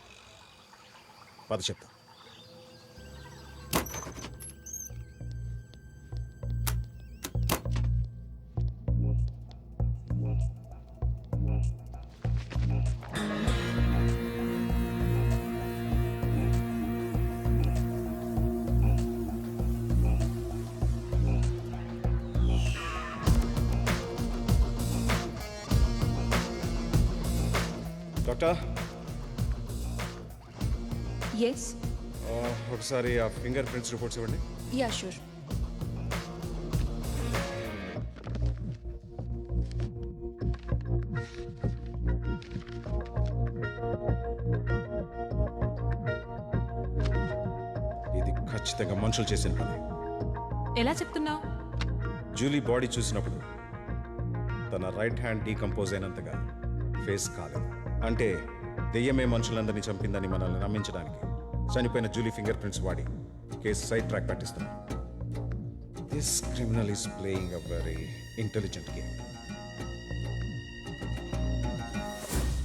పద చెప్తా. డాక్టర్, ఎస్ ఒకసారి ఆ ఫింగర్ ప్రింట్స్ రిపోర్ట్స్ ఇవ్వండి. Yeah sure. ఇది ఖచ్చితంగా మనుషులు చేసిన పని. ఎలా చెప్తున్నావు? జూలీ బాడీ చూసినప్పుడు తన రైట్ హ్యాండ్ డీకంపోజ్ అయినంతగా ఫేస్ కాలేదు. అంటే దెయ్యమే మనుషులందరినీ చంపిందని మనల్ని నమ్మించడానికి చనిపోయిన జూలీ ఫింగర్ ప్రింట్స్ వాడి కేసు సైడ్ ట్రాక్ పట్టిస్తున్నాం. This criminal is playing a very intelligent game.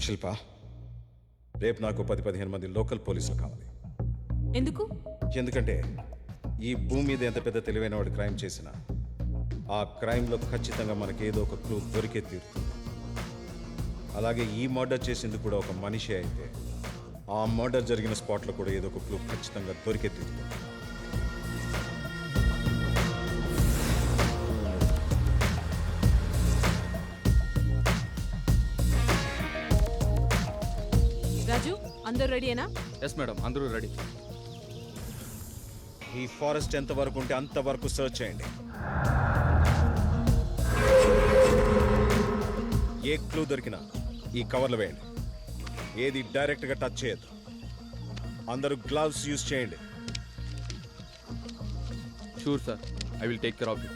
Shilpa, రేపు నాకు 10-15 మంది లోకల్ పోలీసులు కావాలి. ఎందుకు? ఎందుకంటే ఈ భూమి మీద ఎంత పెద్ద తెలివైన వాడు క్రైమ్ చేసినా ఆ క్రైమ్లో ఖచ్చితంగా మనకి ఏదో ఒక క్లూ దొరికే తీరుతుంది. అలాగే ఈ మర్డర్ చేసింది కూడా ఒక మనిషి అయితే ఆ మర్డర్ జరిగిన స్పాట్లో కూడా ఏదో ఒక క్లూ ఖచ్చితంగా దొరికే తీరుతుంది. రాజు, అందరూ రెడీయేనా? ఎస్ మేడం, అందరూ రెడీ. ఈ ఫారెస్ట్ ఎంత వరకు ఉంటే అంతవరకు సర్చ్ చేయండి. ఏ క్లూ దొరికినా ఈ కవర్లు వేయండి. ఏది డైరెక్ట్గా టచ్ చేయొద్దు. అందరూ గ్లవ్స్ యూజ్ చేయండి. Sure sir, I will take care of you.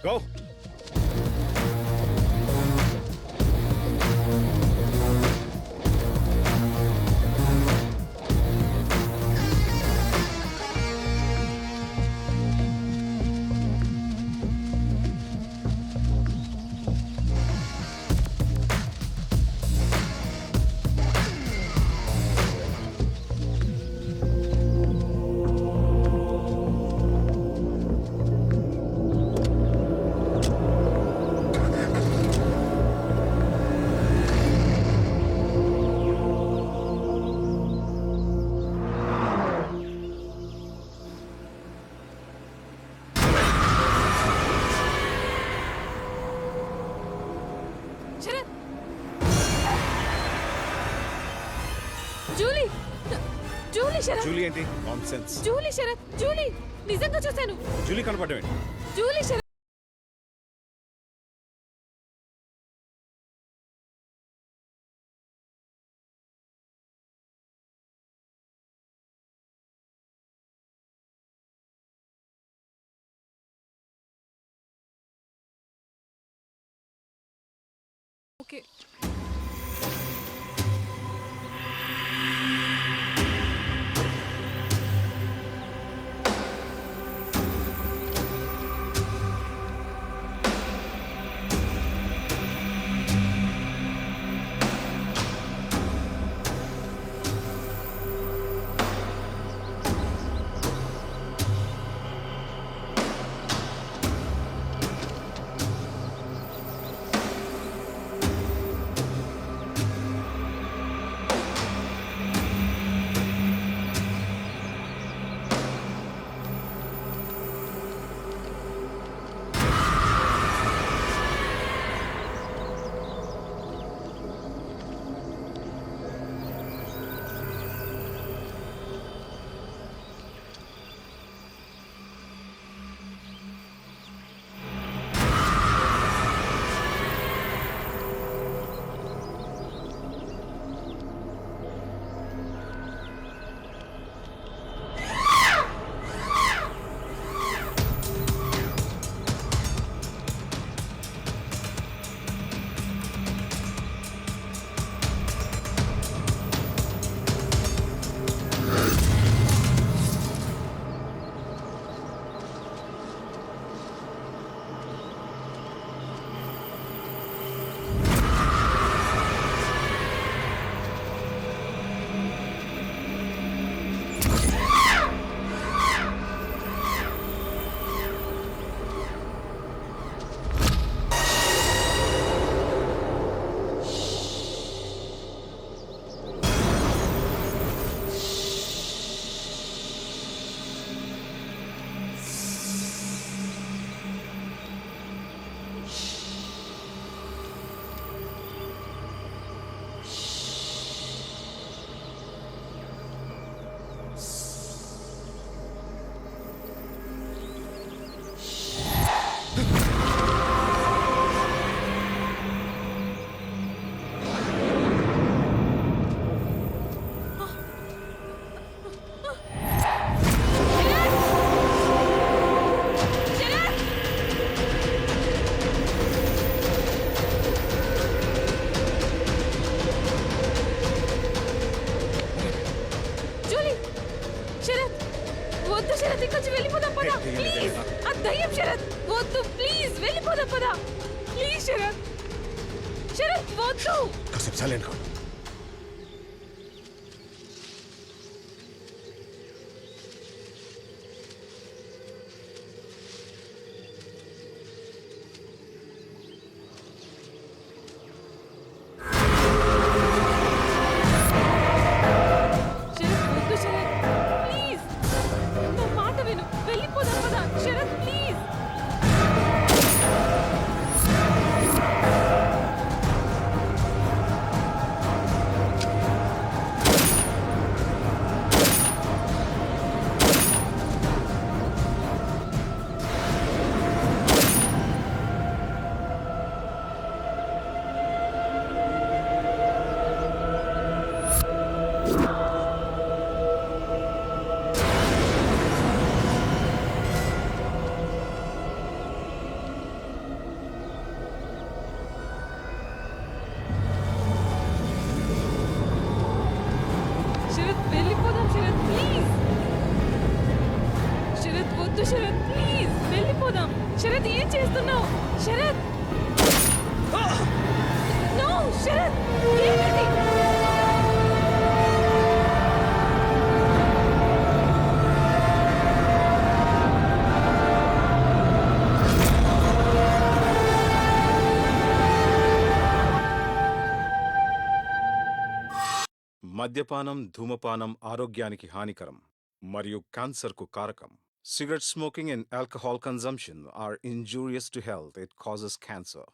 Go. Julie! Julie Sharath! Julie ఏంటి నాన్సెన్స్? జూలీ శరత్! జూలీ! నిజంగా చూశాను. జూలీ కనపడమేంటి? జూలీ శరత్! ఓకే. శరత్ వద్దు ప్లీజ్ వెళ్ళిపోదాం పదా ప్లీజ్ శరత్ శరత్ వద్దు కాసేపు సైలెంట్ గా. శరత్ వద్దు శరత్ ప్లీజ్ నా మాట విను వెళ్ళిపోదాం పదా శరత్ ప్లీజ్ శరత్ వెళ్ళిపోదాం శరత్ ప్లీజ్ శరత్ వద్దు శరత్ ప్లీజ్ వెళ్ళిపోదాం శరత్ ఏం చేస్తున్నావు శరత్ నో శరత్ ఏంటిది మద్యపానం ధూమపానం ఆరోగ్యానికి హానికరం మరియు క్యాన్సర్కు కారకం. Cigarette smoking and alcohol consumption are injurious to health. It causes cancer.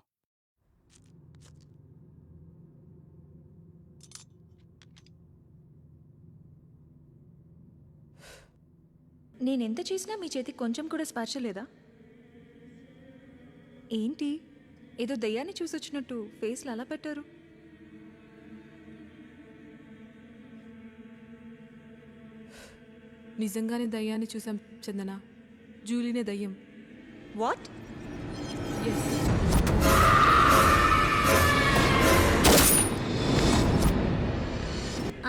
నేనెంత చేసినా మీ చేతికి కొంచెం కూడా స్పర్శ లేదా? ఏంటి ఏదో దయ్యాన్ని చూసొచ్చినట్టు ఫేస్లో అలా పెట్టారు? నిజంగానే దయ్యాన్ని చూసాం చందన జూలీనే దయ్యం వాట్?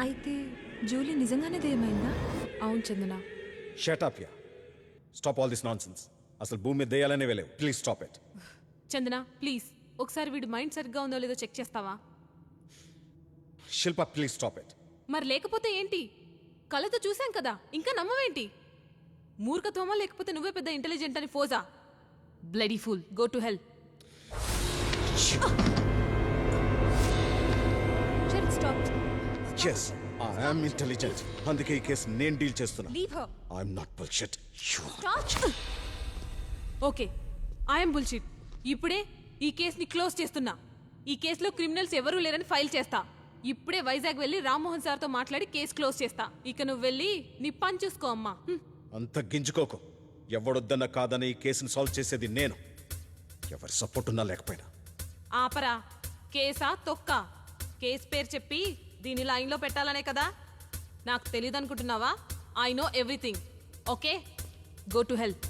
అయితే జూలీ నిజంగానే దయ్యమైందా? అవును చందన. Shut up, yeah. Stop all this nonsense. అసలు భూమి మీద దయ్యాలనే వెళ్ళేవు. Please stop it. Chandana please ఒకసారి వీడి మైండ్ సరిగ్గా ఉందో లేదో చెక్ చేస్తావా? Shilpa, please stop it. మరి లేకపోతే ఏంటి? కళ్ళతో చూసాం కదా ఇంకా నమ్మవేంటి? మూర్ఖత్వమా లేకపోతే నువ్వే పెద్ద ఇంటెలిజెంట్ అని ఫోజా? Bloody fool go to hell. Stop. Yes, I am intelligent. అందుకే ఈ కేసు నేను డీల్ చేస్తున్నా. Leave her. I'm not bullshit. Okay I'm bullshit. ఇప్పుడే ఈ కేసుని క్లోజ్ చేస్తున్నా. ఈ కేసులో క్రిమినల్స్ ఎవరూ లేరని ఫైల్ చేస్తా. ఇప్పుడే వైజాగ్ వెళ్ళి రామ్మోహన్ సార్తో మాట్లాడి కేసు క్లోజ్ చేస్తా. ఇక నువ్వు వెళ్ళి నీ పని చూసుకో అమ్మా. అంత గింజుకోకు. ఎవడొద్దన్న కాదని ఈ కేసుని సాల్వ్ చేసేది నేను, ఎవరి సపోర్ట్ ఉన్నా లేకపోయినా. ఆపరా. కేసా తొక్క? కేసు పేరు చెప్పి దీని లైన్లో పెట్టాలనే కదా? నాకు తెలియదు అనుకుంటున్నావా? I know everything. Okay go to help.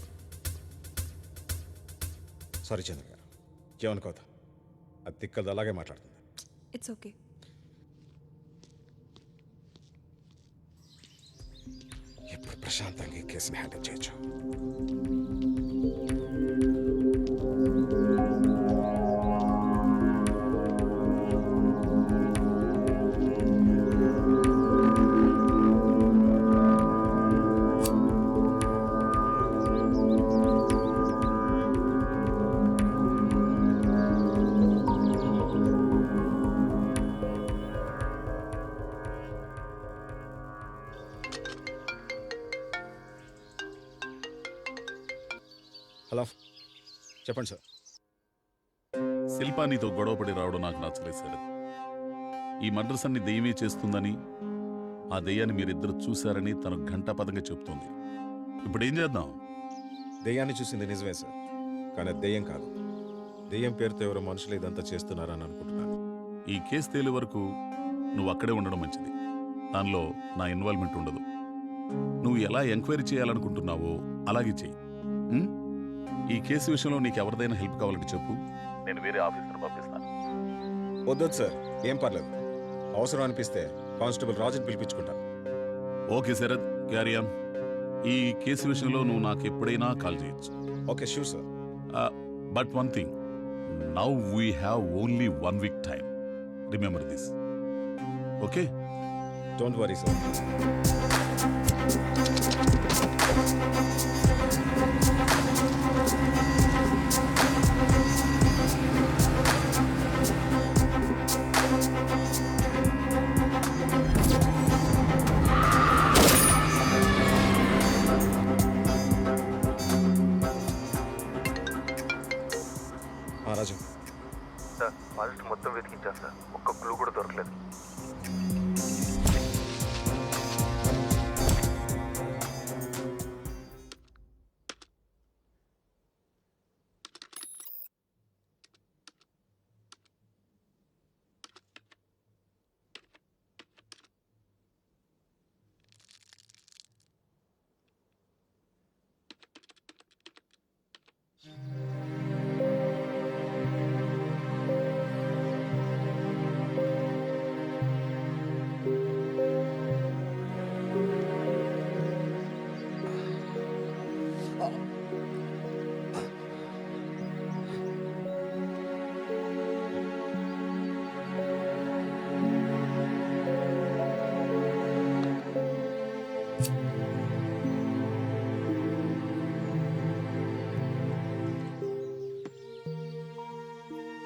Sorry Chandra garu, ఏమనుకోదా, అది తిక్కది అలాగే మాట్లాడుతుంది. It's okay. ఇప్పుడు ప్రశాంతంగా ఈ కేసుని హ్యాండిల్ చేయొచ్చు. హలో, చెప్పండి సార్. శిల్పా నీతో గొడవపడి రావడం నాకు నచ్చలేదు సార్. ఈ మర్డర్స్ అన్ని దెయ్యమే చేస్తుందని, ఆ దెయ్యాన్ని మీరిద్దరు చూశారని తను ఘంటాపదంగా చెప్తోంది. ఇప్పుడు ఏం చేద్దాం? దెయ్యాన్ని చూసింది నిజమే సార్, కానీ అది దెయ్యం కాదు. దెయ్యం పేరుతో ఎవరో మనుషులు ఇదంతా చేస్తున్నారని అనుకుంటున్నాను. ఈ కేసు తేలే వరకు నువ్వు అక్కడే ఉండడం మంచిది. దానిలో నా ఇన్వాల్వ్మెంట్ ఉండదు. నువ్వు ఎలా ఎంక్వైరీ చేయాలనుకుంటున్నావో అలాగే చెయ్యి. ఈ కేసు విషయంలో నీకు ఎవరిదైనా హెల్ప్ కావాలంటే చెప్పు, నేను వేరే ఆఫీసర్ పంపిస్తాను. వద్దొద్దు సార్, ఏం పర్లేదు. అవసరం అనిపిస్తే కానిస్టేబుల్ రాజుని పిలిపించుకుంటాను. Okay Sharath, carry on. ఈ కేసు విషయంలో నువ్వు నాకు ఎప్పుడైనా కాల్ చేయొచ్చు. Okay, sure sir. But one thing, now we have only 1 week time. Remember this. Okay? Don't worry sir. Raju sir, forest మొత్తం వెతికించాను సార్, ఒక్క క్లూ కూడా దొరకలేదు.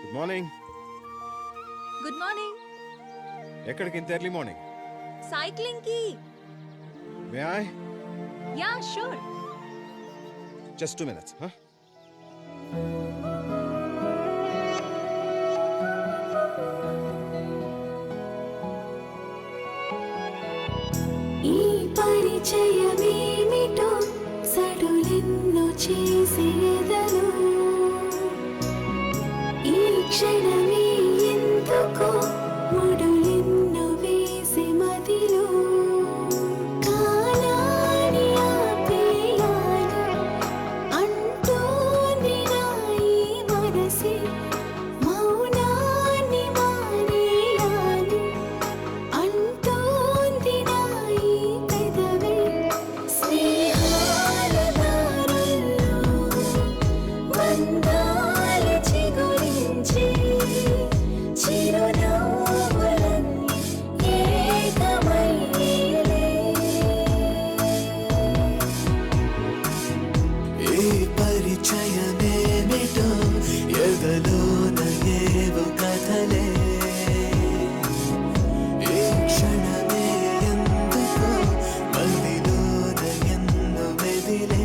Good morning. Good morning. ఎక్కడికి ఇంత ఎర్లీ మార్నింగ్? సైక్లింగ్ కి. May I? Yeah, sure. Just 2 minutes, huh? ఈ పరిచయమేమిటో సడులెన్నో చేసేదను, ఈ క్షణమే ఎందుకో ముడులెన్నో వేసి మదిలో, కాలాన్ని ఆపేయాలి అంటూనే నా ఈ మనసే, మౌనాన్ని మానేయాలి అంటూంది నా ఈ పెదవే, స్నేహాల దారుల్లో బంధాల చిగురించే చిరునవ్వులన్నీ ఏకమయ్యేలే. ఈ పరిచయమేమిటో ఎదలోన ఏవో కథలే, ఈ క్షణమే ఎందుకో మదిలోన ఎన్నో మెదిలే.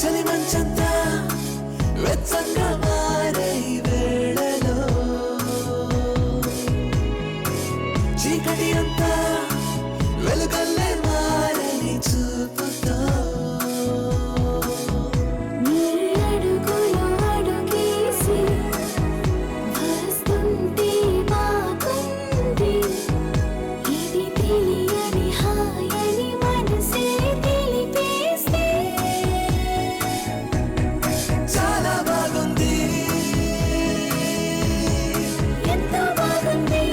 చలి మంచంతా వెచ్చంగా మారే ఈ వేళలో, చీకటి అంతా వెలుగల్లే మారని చూపుతో, నీ అడుగులో అడుగేసి వస్తుంటే బాగుంది, ఇది తెలియని హాయని మనసే తెలిపేస్తే చాలా బాగుంది, ఎంతో బాగుంది.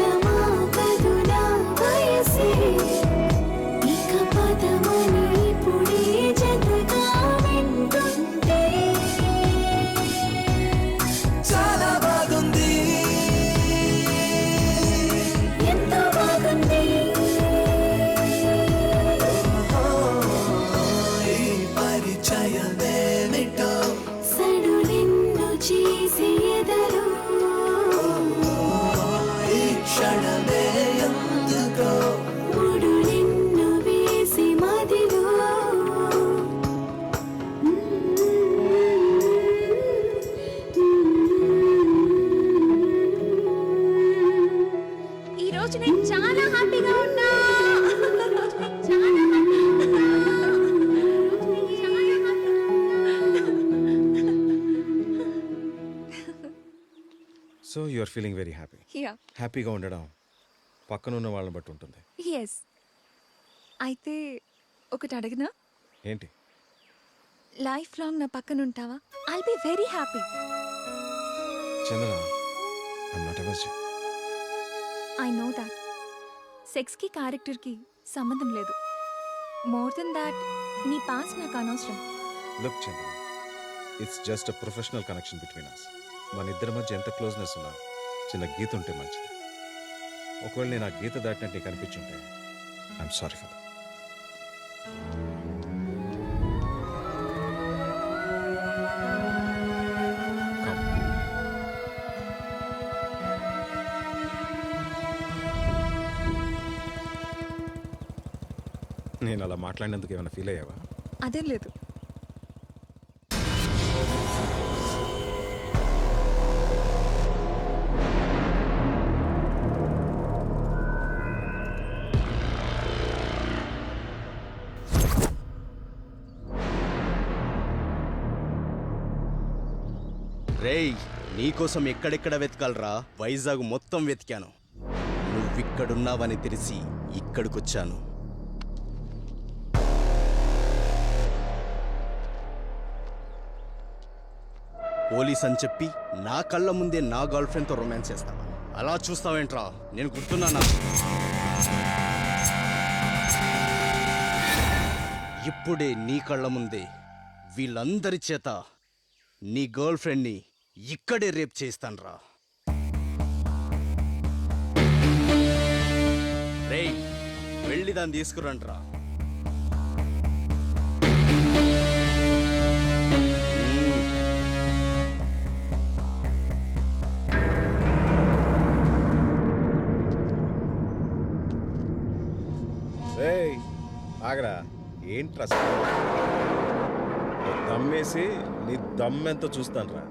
దూరమా కదునా వయసే ఇక పదమని ఇప్పుడే జతగా వింటుంటే చాలా బాగుంది ఎంతో బాగుంది ఈ పరిచయమేమిటో సడులెన్నో చేసి ఎదలో ఈ క్షణమే ఎందుకో ముడులెన్నో వేసి మదిలో ఈ రోజు నేను చాలా హ్యాపీగా ఉన్నా so you are feeling very happy. Yeah హ్యాపీగా ఉండడం పక్కన ఉన్న వాళ్ళని బట్టి ఉంటుంది. ఎస్ అయితే ఒకటి అడగనా ఏంటి? లైఫ్ లాంగ్ నా పక్కన ఉంటావా? I'll be very happy. Chandra, I'm not ours you. I know that సెక్స్కి క్యారెక్టర్కి సంబంధం లేదు. మోర్ దెన్ దాట్ నీ పాస్ నాకు అనవసరం. Look Chandra, it's just a professional connection between us. మన ఇద్దరి మధ్య ఎంత క్లోజ్నెస్ ఉన్నా చిన్న గీత ఉంటే మంచిది. ఒకవేళ నేను ఆ గీత దాటినట్టు నీకు అనిపించుంటే ఐఎమ్ సారీ ఫర్ దట్. నేను అలా మాట్లాడినందుకు ఏమైనా ఫీల్ అయ్యావా? అదేం లేదు. రేయ్, నీకోసం ఎక్కడెక్కడ వెతకాలరా? వైజాగ్ మొత్తం వెతికాను. నువ్విక్కడున్నావని తెలిసి ఇక్కడికొచ్చాను. పోలీస్ అని చెప్పి నా కళ్ళ ముందే నా గర్ల్ ఫ్రెండ్తో రొమాన్స్ చేస్తావా? అలా చూస్తావేంట్రా? నేను గుర్తున్నానా? ఇప్పుడే నీ కళ్ళ ముందే వీళ్ళందరి చేత నీ గర్ల్ ఫ్రెండ్ని ఇక్కడే రేప్ చేస్తాన్రా. రేయ్, వెళ్ళి దాన్ని తీసుకురండ్రా. ఏయ్ ఆగరా, ఏంట్రా దమ్మేసి నీ దమ్మెంతో చూస్తాను రా.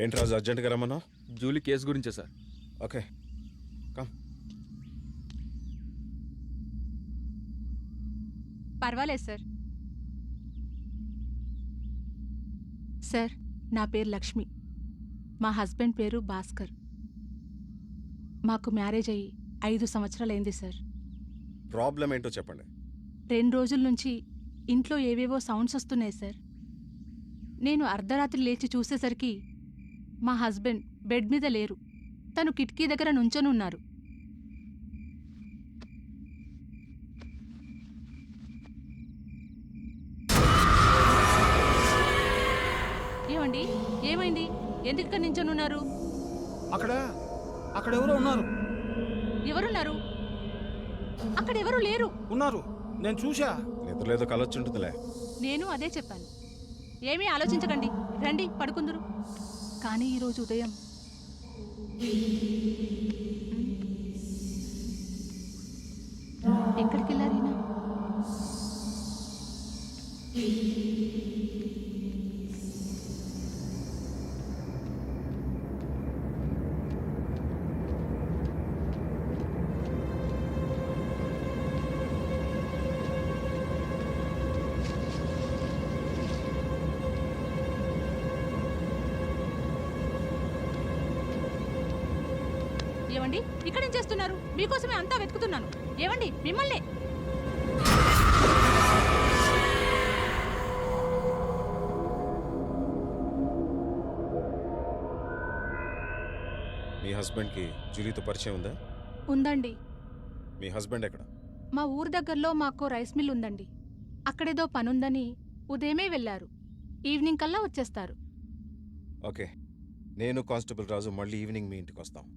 ఏంటి రాజు అర్జెంట్గా రమ్మన్నా? జూలీ కేసు గురించే సార్. Okay come. పర్వాలేదు సార్. సార్, నా పేరు లక్ష్మి. మా హస్బెండ్ పేరు భాస్కర్. మాకు మ్యారేజ్ అయ్యి 5 సంవత్సరాలైంది సార్. ప్రాబ్లం ఏంటో చెప్పండి. 2 రోజుల నుంచి ఇంట్లో ఏవేవో సౌండ్స్ వస్తున్నాయి సార్. నేను అర్ధరాత్రి లేచి చూసేసరికి మా హస్బెండ్ బెడ్ మీద లేరు. తను కిటికీ దగ్గర నుంచొనున్నారు. ఏమండి, ఏమైంది? ఎందుకు ఇక్కడ నించొనున్నారు? అక్కడ ఎవరో ఉన్నారు. ఎవరున్నారు? అక్కడ ఎవరు లేరు. ఉన్నారు, నేను చూసా. నిద్రలేదో కలొచ్చుంటుందిలే. నేను అదే చెప్పాను. ఏమీ ఆలోచించకండి, రండి పడుకుందురు. కానీ ఈరోజు ఉదయం ఎక్కడికి వెళ్ళారు ఈయన? ఏమండి, ఇక్కడేం చేస్తున్నారు? మీకోసమే అంతా వెతుకుతున్నాను. ఏమండి, మిమ్మల్నే. మీ హస్బెండ్కి జూలీతో పరిచయం ఉందా? ఉందండి. మీ హస్బెండ్ ఎక్కడ? మా ఊరు దగ్గరలో మాకు రైస్ మిల్ ఉందండి. అక్కడేదో పనుందని ఉదయమే వెళ్ళారు. ఈవినింగ్ కల్లా వచ్చేస్తారు. ఓకే, నేను కానిస్టేబుల్ రాజు మళ్ళీ ఈవినింగ్ మీ ఇంటికి వస్తాం.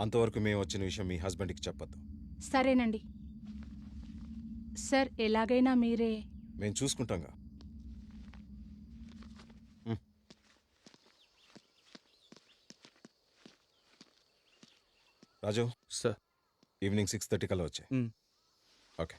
అంతవరకు మేము వచ్చిన విషయం మీ హస్బెండ్కి చెప్పొద్దు. సరేనండి సార్. ఎలాగైనా మీరే. మేము చూసుకుంటాంగా. రాజు సార్, ఈవినింగ్ 6:30 కల్లా వచ్చాయి. ఓకే.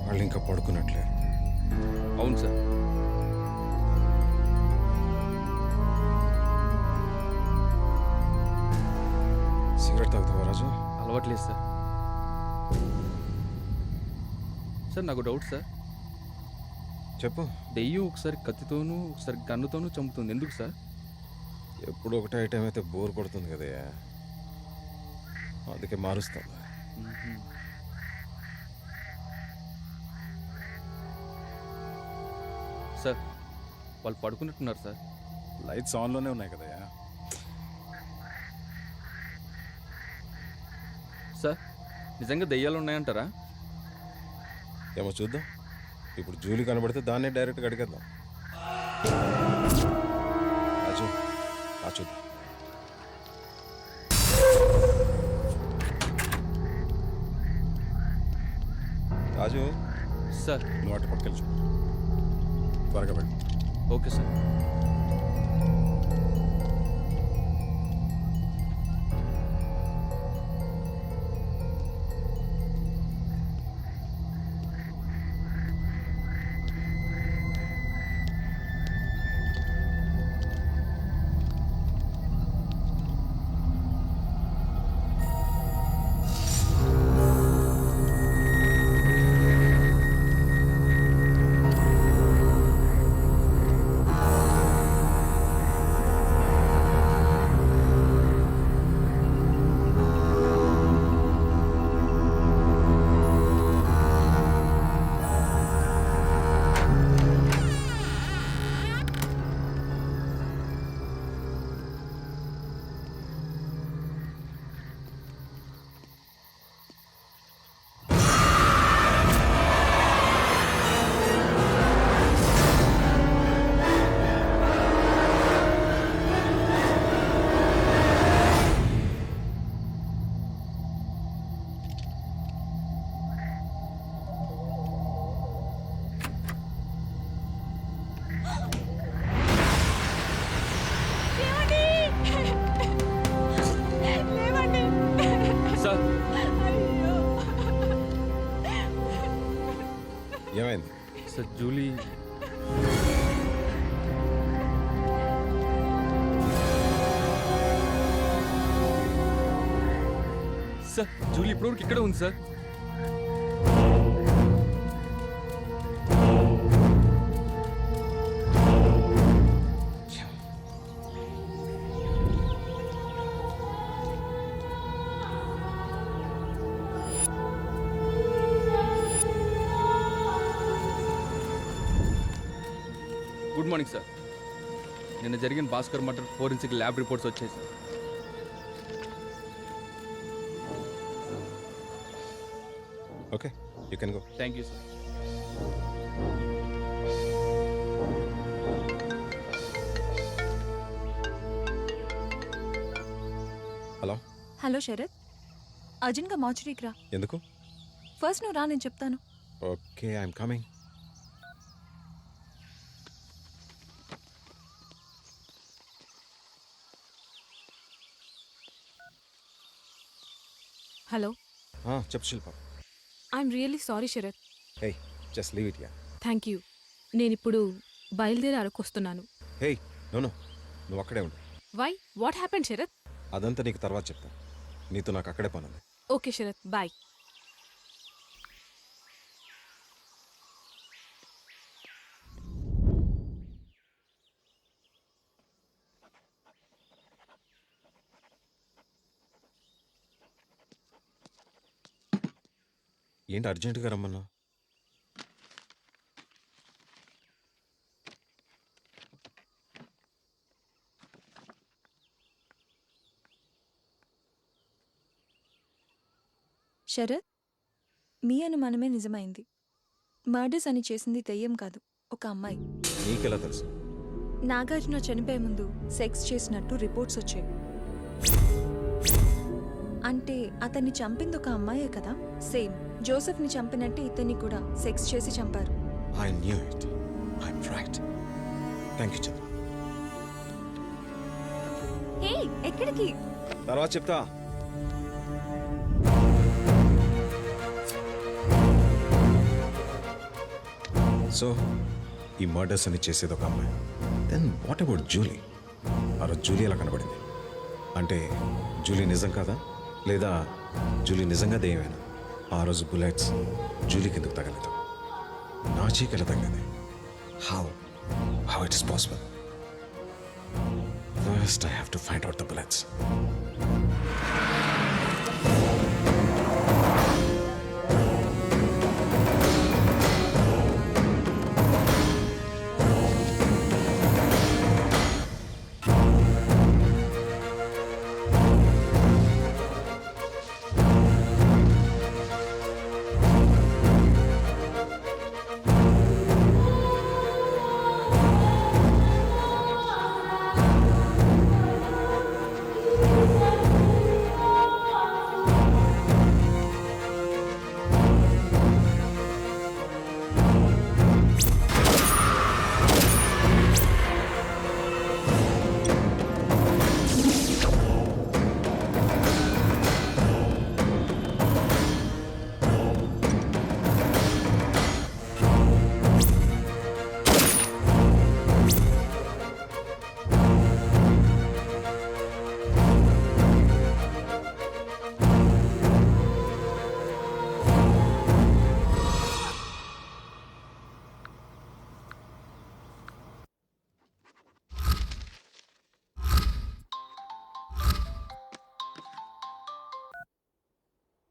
వాళ్ళు ఇంకా పడుకున్నట్లే. అవును సార్. సిగరెట్ తాగుతావా రాజు? అలవాట్లేదు సార్. సార్, నాకు డౌట్ సార్. చెప్పు. దెయ్యం ఒకసారి కత్తితోనూ ఒకసారి గన్నుతోనూ చంపుతుంది, ఎందుకు సార్? ఎప్పుడు ఒకటే ఐటమ్ అయితే బోర్ కొడుతుంది కదయ్యా, అందుకే మారుస్తాం. సార్, వాళ్ళు పడుకున్నట్టున్నారు సార్. లైట్స్ ఆన్లోనే ఉన్నాయి కదయ్యా. సార్, నిజంగా దెయ్యాలు ఉన్నాయంటారా? ఏమో చూద్దాం. ఇప్పుడు జూలీ కనబడితే దాన్నే డైరెక్ట్గా అడిగేద్దాం. రాజు, చూద్దాం. రాజు సార్, నువ్వు అటు పట్టుకెళ్ళి చూడు. త్వరగా వెళ్ళి. Okay sir. Sir Julie sir Julie ఇప్పటివరకు ఇక్కడే ఉంది సార్. Good morning sir. నిన్న జరిగిన Bhaskar murder forensic lab reports వచ్చాయి sir. Okay you can go. Thank you sir. Hello hello Sharath, అర్జున్గా మార్చురీకి రా. ఎందుకు? ఫస్ట్ నువ్వు రా, నేను చెప్తాను. Okay I'm coming. హలో. చెప్పు Shilpa. I'm really sorry Sharath. Hey just leave it yeah. Thank you. నేనిప్పుడు బయలుదేరి అరకొస్తున్నాను. హే నో నువ్వు అక్కడే ఉండు. వై? What happened Sharath? అదంతా నీకు తర్వాత చెప్తా. నీతో నాకు అక్కడే పని ఉంది. Okay Sharath, bye. ఏంటి అర్జెంటుగా రమ్మన్నా? శరత్, మీ అనుమానమే నిజమైంది. మర్డర్స్ అని చేసింది దెయ్యం కాదు, ఒక అమ్మాయి. నీకెలా తెలుసు? నాగార్జున చనిపోయే ముందు సెక్స్ చేసినట్టు రిపోర్ట్స్ వచ్చాయి. అంటే అతన్ని చంపింది ఒక అమ్మాయే కదా? సేమ్ జోసెఫ్ని చంపినట్టే ఇతన్ని కూడా సెక్స్ చేసి చంపారు. I knew it. I'm right. Thank you, చంద్ర. హే, ఎక్కడికి? తర్వాత చెప్తా. సో ఈ మర్డర్స్ అని చేసేది ఒక అమ్మాయి. Then what about Julie? ఆ రోజు జూలీ ఎలా కనబడింది? అంటే జూలీ నిజం కాదా, లేదా జూలీ నిజంగా దెయ్యమేనా? ఆ రోజు బుల్లెట్స్ జూలీకి ఎందుకు తగలేదు? నా చీకి ఎలా తగలేదు? How it is possible? First I have to find out the bullets.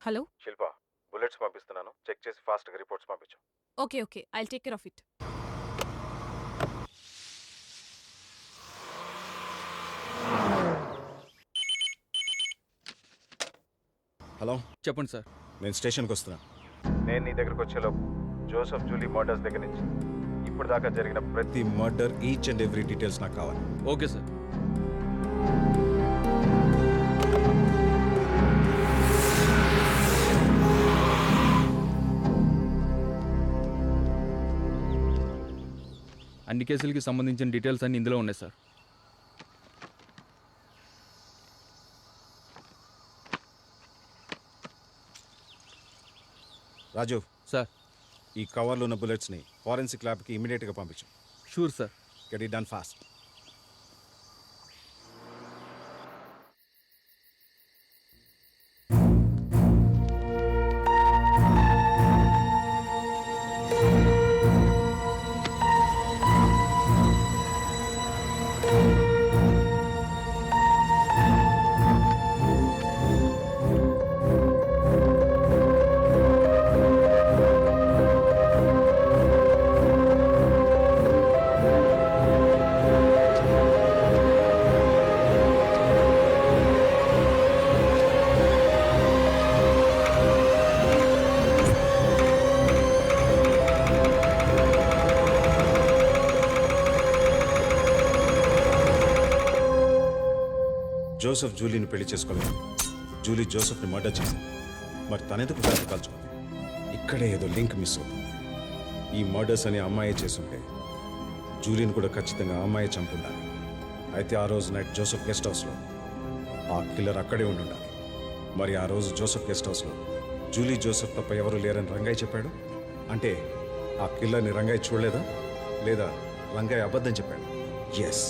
Hello. Shilpa, bullets పంపిస్తున్నాను. చెక్ చేసి ఫాస్ట్గా రిపోర్ట్స్ పంపించు. Okay okay, I'll take care of it. Hello చెప్పండి సార్. నేను స్టేషన్కి వస్తున్నా. నేను నీ దగ్గరకు వచ్చేలోపు జోసెఫ్ జూలీ మర్డర్స్ దగ్గర నుంచి ఇప్పుడు దాకా జరిగిన ప్రతి murder each and every details నాకు కావాలి. Okay sir. అన్ని కేసులకి సంబంధించిన డీటెయిల్స్ అన్ని ఇందులో ఉన్నాయి సార్. రాజు సార్, ఈ కవర్లో ఉన్న బుల్లెట్స్ని ఫారెన్సిక్ ల్యాబ్కి ఇమీడియట్గా పంపించు. Sure sir. Get it done fast. Joseph జూలీని పెళ్లి చేసుకోలేదు. జూలీ జోసెఫ్ని మర్డర్ చేసింది. మరి తనెందుకు ఫ్యామిలీ కలుచుకుంది? ఇక్కడే ఏదో లింక్ మిస్ అవుతుంది. ఈ మర్డర్స్ అని అమ్మాయి చేసుంటే జూలీని కూడా ఖచ్చితంగా అమ్మాయి చంపుండాలి. అయితే ఆ రోజు నైట్ జోసెఫ్ గెస్ట్ హౌస్లో ఆ కిల్లర్ అక్కడే ఉండాలి. మరి ఆ రోజు జోసెఫ్ గెస్ట్ హౌస్లో జూలీ జోసెఫ్ తప్ప ఎవరు లేరని రంగయ్య చెప్పాడు. అంటే ఆ కిల్లర్ని రంగయ్య చూడలేదా, లేదా రంగయ్య అబద్ధం చెప్పాడు? ఎస్,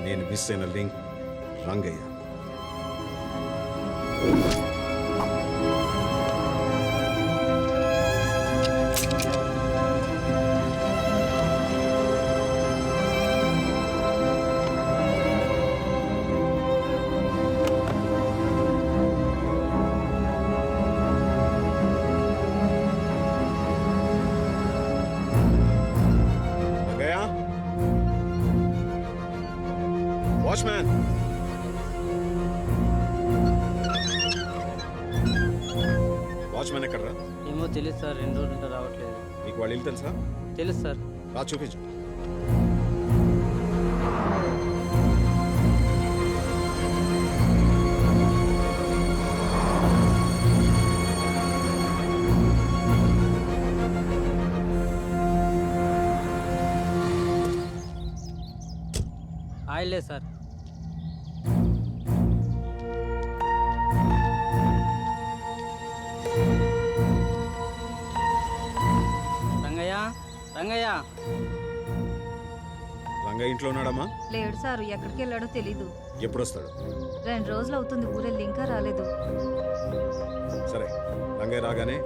నేను మిస్ అయిన link Rangayya. Rangayya, watchman, watchman ఎక్కడరా? ఏమో తెలియదు సార్, 2 రోజులుగా రావట్లేదు. నీకు వాళ్ళు ఇల్లు తెలుసా? తెలుసు సార్. రా చూపించు. ఆయిల్ లేదు సార్. రంగయ్య, రంగయ్య. రంగయ్య ఇంట్లో ఉన్నాడమ్మా? లేడు సార్, ఎక్కడికి వెళ్ళాడో తెలీదు. ఎప్పుడు వస్తాడు? 2 రోజులు అవుతుంది ఊరెళ్ళి, ఇంకా రాలేదు. సరే, రంగయ్య రాగానే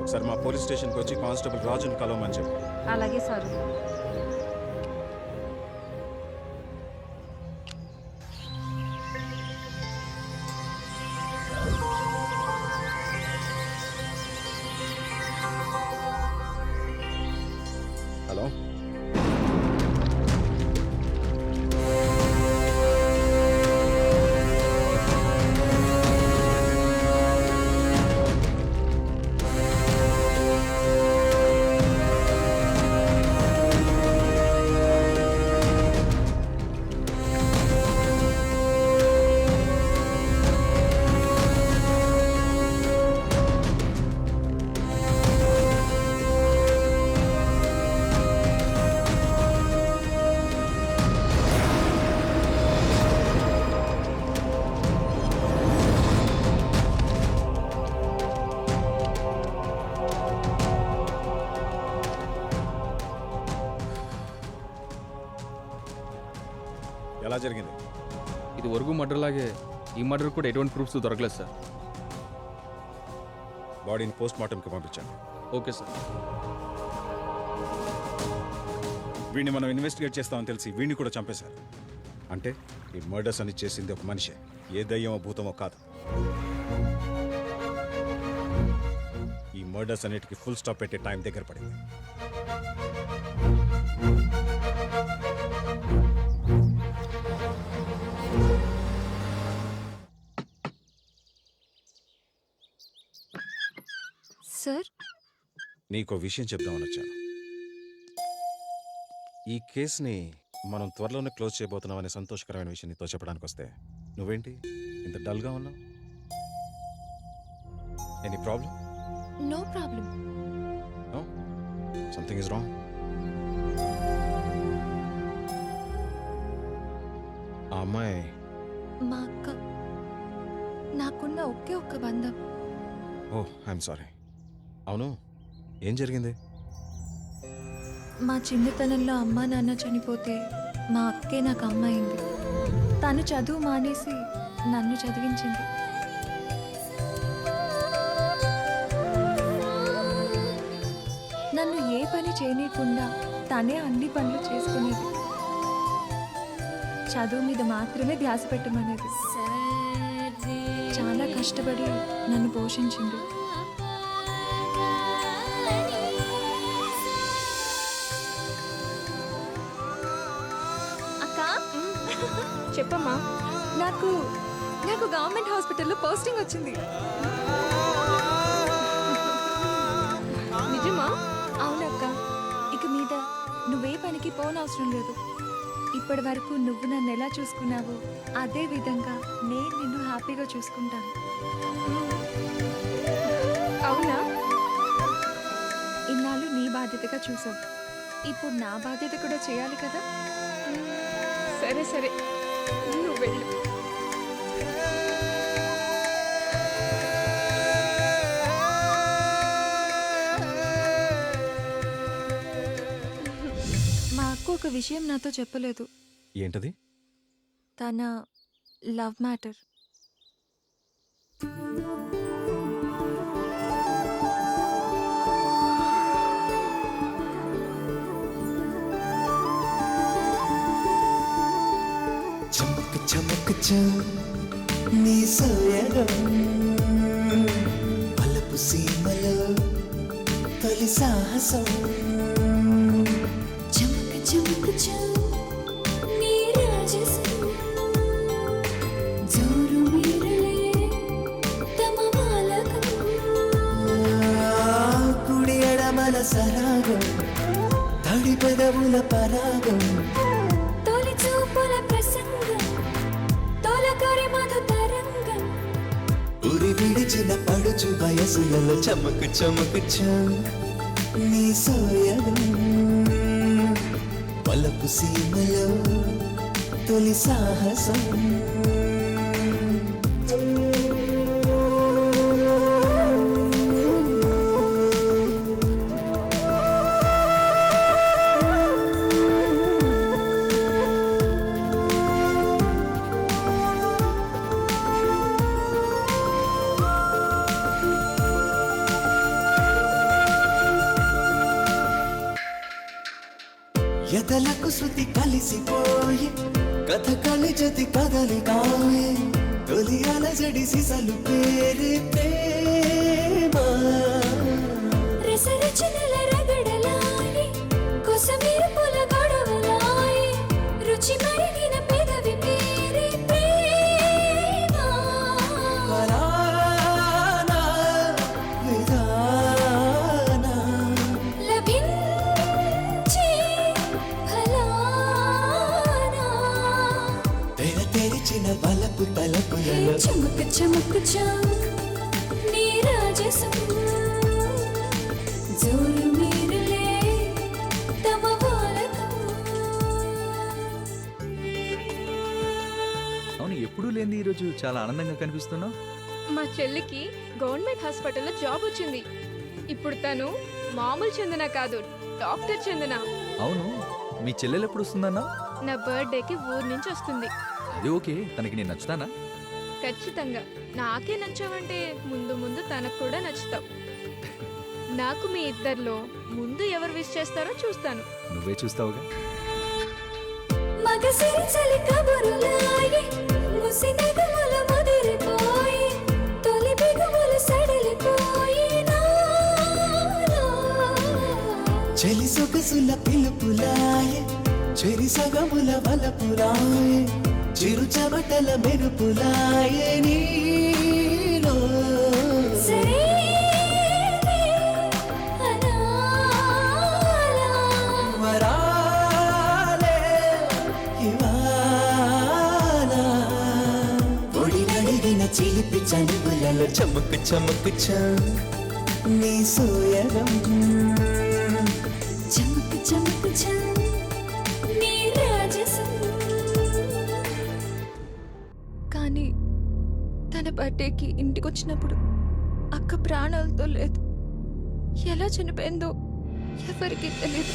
ఒకసారి మా పోలీస్ స్టేషన్కి వచ్చి కానిస్టేబుల్ రాజుని కలవమని చెప్పు. అలాగే సార్. హలో, ఎలా జరిగింది? ఇది వరకు మర్డర్ లాగే ఈ మర్డర్ కూడా ఎటువంటి ప్రూఫ్స్ దొరకలేదు సార్. బాడీని పోస్ట్ మార్టంకి పంపించాను. Okay sir. వీడిని మనం ఇన్వెస్టిగేట్ చేస్తామని తెలిసి వీడిని కూడా చంపేశారు. అంటే ఈ మర్డర్స్ అని చేసింది ఒక మనిషే, ఏ దయ్యమో భూతమో కాదు. ఈ మర్డర్స్ అన్నిటికీ ఫుల్ స్టాప్ పెట్టే టైం దగ్గర పడింది. సార్, నీకో విషయం చెప్దామని వచ్చాను. ఈ కేసుని మనం త్వరలోనే క్లోజ్ చేయబోతున్నామనే సంతోషకరమైన విషయం నీతో చెప్పడానికి వస్తే నువ్వేంటి ఇంత డల్గా ఉన్నావు? Any problem? No problem. No, something is wrong. ఆ అమ్మాయి మా అక్క. నాకున్న ఒకే ఒక్క బంధం. Oh, I'm sorry. అవును, ఏం జరిగింది? మా చిన్నతనంలో అమ్మా నాన్న చనిపోతే మా అక్కే నాకు అమ్మ అయింది. తను చదువు మానేసి నన్ను చదివించింది. నన్ను ఏ పని చేయనీయకుండా తనే అన్ని పనులు చేసుకునేది. చదువు మీద మాత్రమే ధ్యాస పెట్టమనేది. చాలా కష్టపడి నన్ను పోషించింది. అక్క చెప్పమ్మా. నాకు నాకు గవర్నమెంట్ హాస్పిటల్లో పోస్టింగ్ వచ్చింది. నిజమా? అవునక్క. ఇక మీద నువ్వే పనికి పోనవసరం లేదు. ఇప్పటి వరకు నువ్వు నన్ను ఎలా చూసుకున్నావో అదే విధంగా నేను నిన్ను హ్యాపీగా చూసుకుంటాను. అవునా? ఇన్నాళ్ళు నీ బాధ్యతగా చూసావు, ఇప్పుడు నా బాధ్యత కూడా చేయాలి కదా. సరే సరే, నువ్వు వెళ్ళు. మా అక్క ఒక విషయం నాతో చెప్పలేదు. ఏంటది? తన లవ్ మ్యాటర్. చమక్ చమక్ నీ సోయగం పలపు సీమలో తొలి సాహసం. చమక్ చమక్ నీ రాజసం జోరు మీరలే తమ బాలకం. కుడి ఎడమల సరాగం తడి పెదవుల పరాగం. తొలి చూపుల ప్రసంగం తొలకరి మధు తరంగం. ఉరి విడిచిన పడుచు వయసులలో చమక్ చమక్ నీ సోయగం పలపు సీమలో తొలి సాహసం. ఎదలకు శృతి కలిసిపోయి కథకళి జతి కదలి కాయే. తొలి అలజడి సిసలు పేరే ప్రేమ. రసరచనల రగడలాయి కొసమెరుపుల గొడవలాయి రుచి మరిగిన పెదవి పేరే ప్రేమ. వరానా విధాన లభించే ఫలానా. తెర తెరిచిన బలపు తలపులలో చమక్ చమక్ నీ రాజసం జోరు మీరలే తమ బాలకం. అవును, ఎప్పుడూ లేని ఈరోజు చాలా ఆనందంగా కనిపిస్తున్నావు. మా చెల్లికి గవర్నమెంట్ హాస్పిటల్లో జాబ్ వచ్చింది. ఇప్పుడు తను మామూలు చందన కాదు, డాక్టర్ చందన. అవును, మీ చెల్లెలు ఎప్పుడు వస్తుందన్నా? నా బర్త్డేకి ఊరు నుంచి వస్తుంది. అది ఓకే, తనకి నేను నచ్చుతానా? ఖచ్చితంగా. నాకే నచ్చావంటే ముందు ముందు తనకు కూడా నచ్చుతావు. నాకు మీ ఇద్దరిలో ముందు ఎవరు విష్ చేస్తారో చూస్తాను. నువ్వే చూస్తావుగా. మగసిరి చలి కబురులాయి ముసి నగముల ముదిరిపోయి తొలి బిగుములు సడలిపోయి నాలో. చెలి సొగసుల పిలుపులాయే చెరి సగముల వలపురాయే. చిరు చెమటల మెరుపులాయే నీలో. వరాలే ఇవాళ పొడి నడిగిన చిలిపి చనుగులలో చమక్ చమక్ నీ సోయగం. చమక్ చమక్ నీ రాజసం. కానీ తన బర్త్డేకి ఇంటికి వచ్చినప్పుడు అక్క ప్రాణాలతో లేదు. ఎలా చనిపోయిందో ఎవరికి తెలియదు.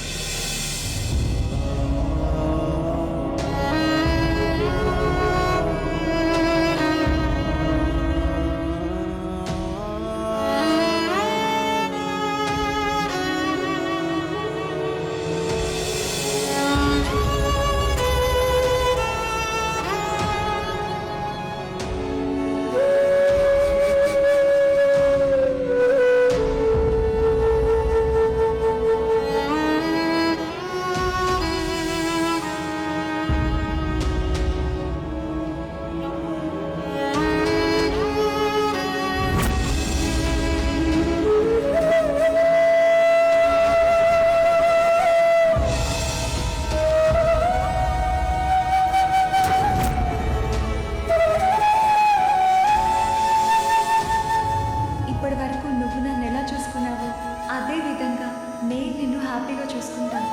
ఇప్పటి వరకు నువ్వు నన్ను ఎలా చూసుకున్నావో అదే విధంగా నేను నిన్ను హ్యాపీగా చూసుకుంటాను.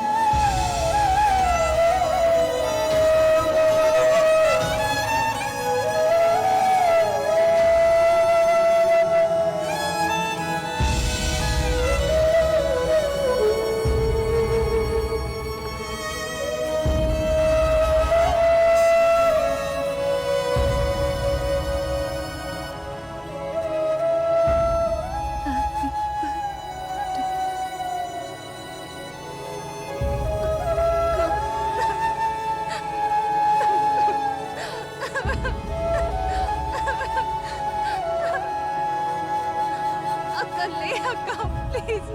అక్క లే అక్క ప్లీజ్.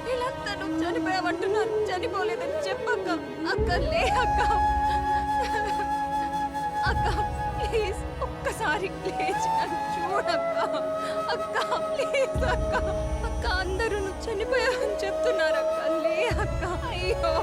వీళ్ళంతా నువ్వు చనిపోయావంటున్నారు, చనిపోలేదని చెప్పక్క. అక్క లే అక్క. అక్క ప్లీజ్ ఒక్కసారి లేచి నన్ను చూడక్క. అక్క ప్లీజ్ అక్క. అక్క అందరూ నువ్వు చనిపోయావని చెప్తున్నారు అక్క. లే అక్క. అయ్యో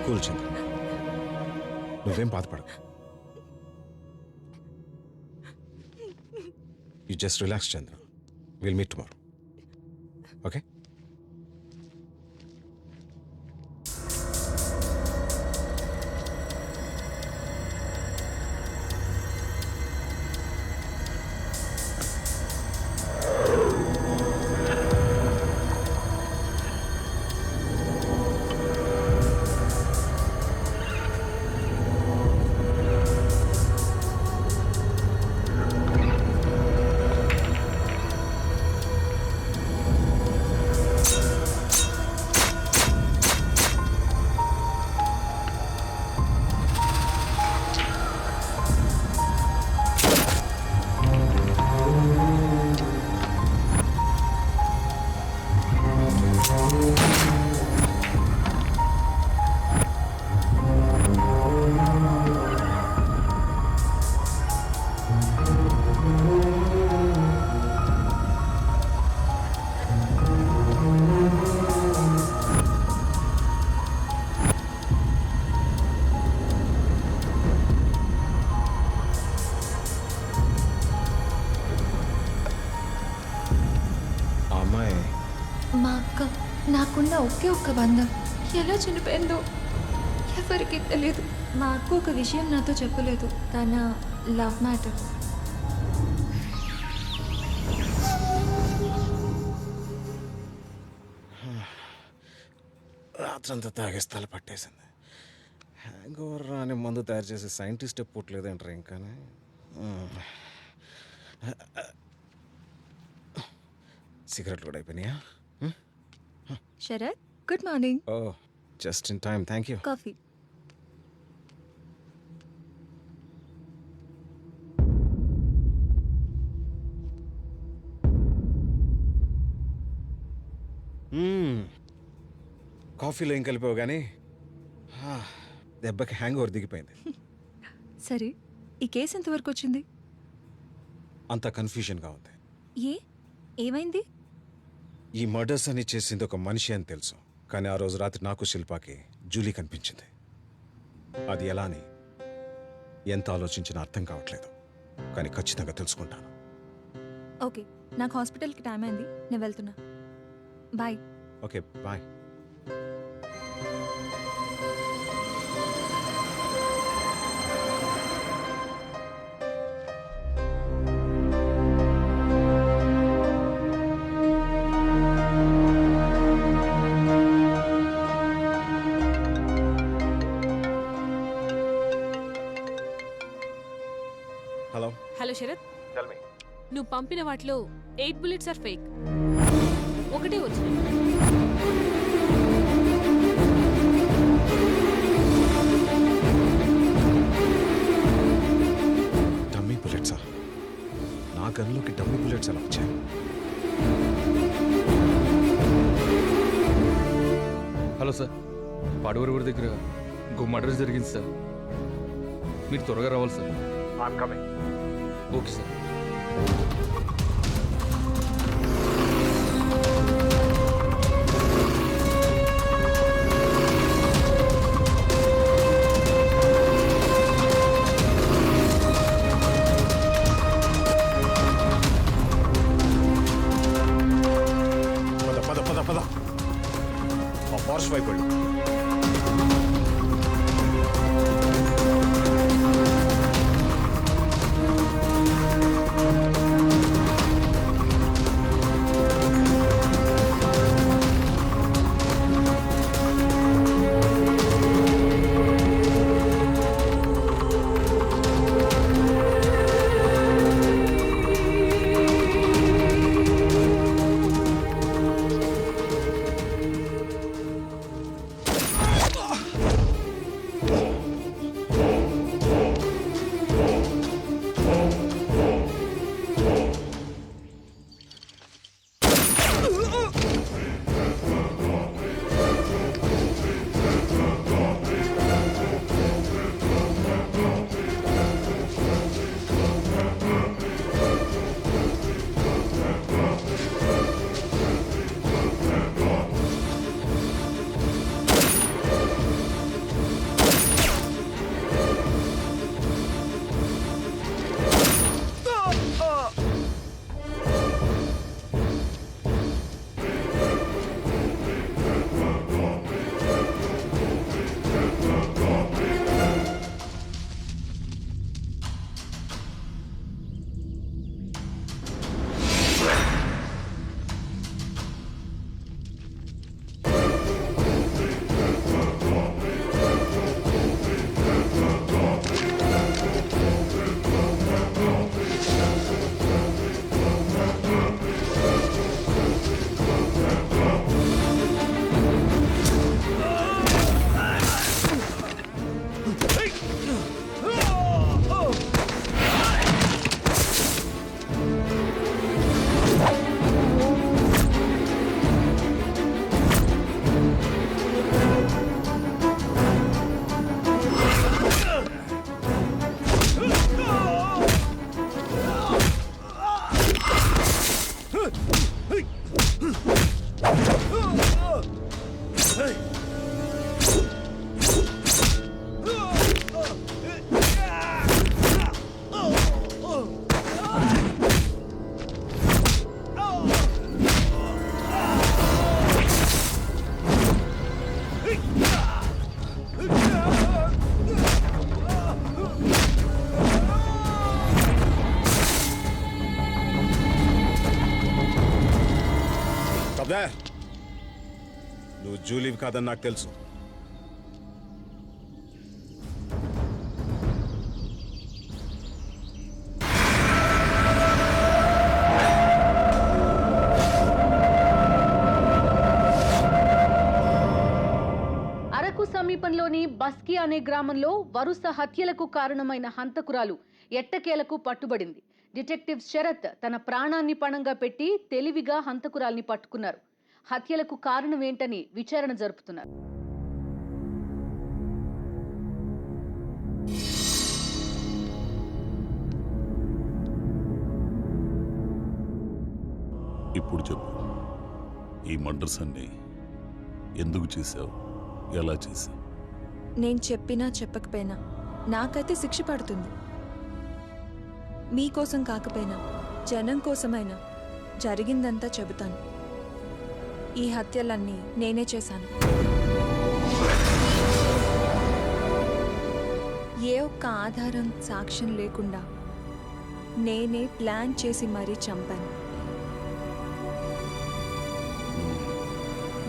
కూల్ చంద్ర, నువ్వేం బాధపడకు. You just relax Chandra. Will meet tomorrow. Okay? మా అక్క నాకున్న ఒకే ఒక్క బంధం ఎలా చనిపోయిందో ఎవరికి తెలియదు. మా అక్క ఒక విషయం నాతో చెప్పలేదు. తన లవ్ మ్యాటర్. రాత్రంతా తాగేస్తాలు పట్టేసింది. హ్యాంగ్ ఓవర్ అని మందు తయారు చేసే సైంటిస్టే పుట్టలేదంటారు ఇంకానే. సిగరెట్లు కూడా అయిపోయినాయా? Sharath good morning. Oh just in time. Thank you. Coffee. కాఫీలో ఏం కలిపావు కానీ దెబ్బకి హ్యాంగ్ ఓవర్ దిగిపోయింది. సరే ఈ కేసు ఎంతవరకు వచ్చింది? అంత కన్ఫ్యూజన్గా ఉంది. ఏమైంది? ఈ మర్డర్స్ అని చేసింది ఒక మనిషి అని తెలుసు, కానీ ఆ రోజు రాత్రి నాకు శిల్పాకి జూలీ కనిపించింది. అది ఎలా అని ఎంత ఆలోచించినా అర్థం కావట్లేదు. కానీ ఖచ్చితంగా తెలుసుకుంటాను. ఓకే, నాకు హాస్పిటల్కి టైం అయింది, నేను వెళ్తున్నా. Bye. Okay bye. Hello hello Sharath, tell me. నువ్వు పంపిన వాటిలో 8 bullets ఆర్ ఫేక్, ఒకటే ఒరిజినల్. డమ్మీ బుల్లెట్సా? నా గన్లోకి డమ్మీ బుల్లెట్స్ ఎలా వచ్చాయి? హలో సార్, పాడవరి ఊరి దగ్గర ఇంకో మర్డర్ జరిగింది సార్. మీరు త్వరగా రావాలి sir. I'm coming. Okay sir. పద పద పద పద, ఆ ఫారెస్ట్ వైపు వెళ్ళు. నువ్వు జూలీవి కాదని నాకు తెలుసు. అరకు సమీపంలోని బస్కి అనే గ్రామంలో వరుస హత్యలకు కారణమైన హంతకురాలు ఎట్టకేలకు పట్టుబడింది. డిటెక్టివ్ శరత్ తన ప్రాణాన్ని పణంగా పెట్టి తెలివిగా హంతకురాల్ని పట్టుకున్నారు. హత్యలకు కారణం ఏంటని విచారణ జరుపుతున్నారు. ఇప్పుడు చెప్పు, ఈ మర్డర్స్ అన్ని ఎందుకు చేశావు, ఎలా చేశావు? నేను చెప్పినా చెప్పకపోయినా నాకైతే శిక్ష పడుతుంది. మీకోసం కాకపోయినా జనం కోసమైనా జరిగిందంతా చెబుతాను. ఈ హత్యలన్నీ నేనే చేశాను. ఏ ఒక్క ఆధారం సాక్ష్యం లేకుండా నేనే ప్లాన్ చేసి మరీ చంపాను.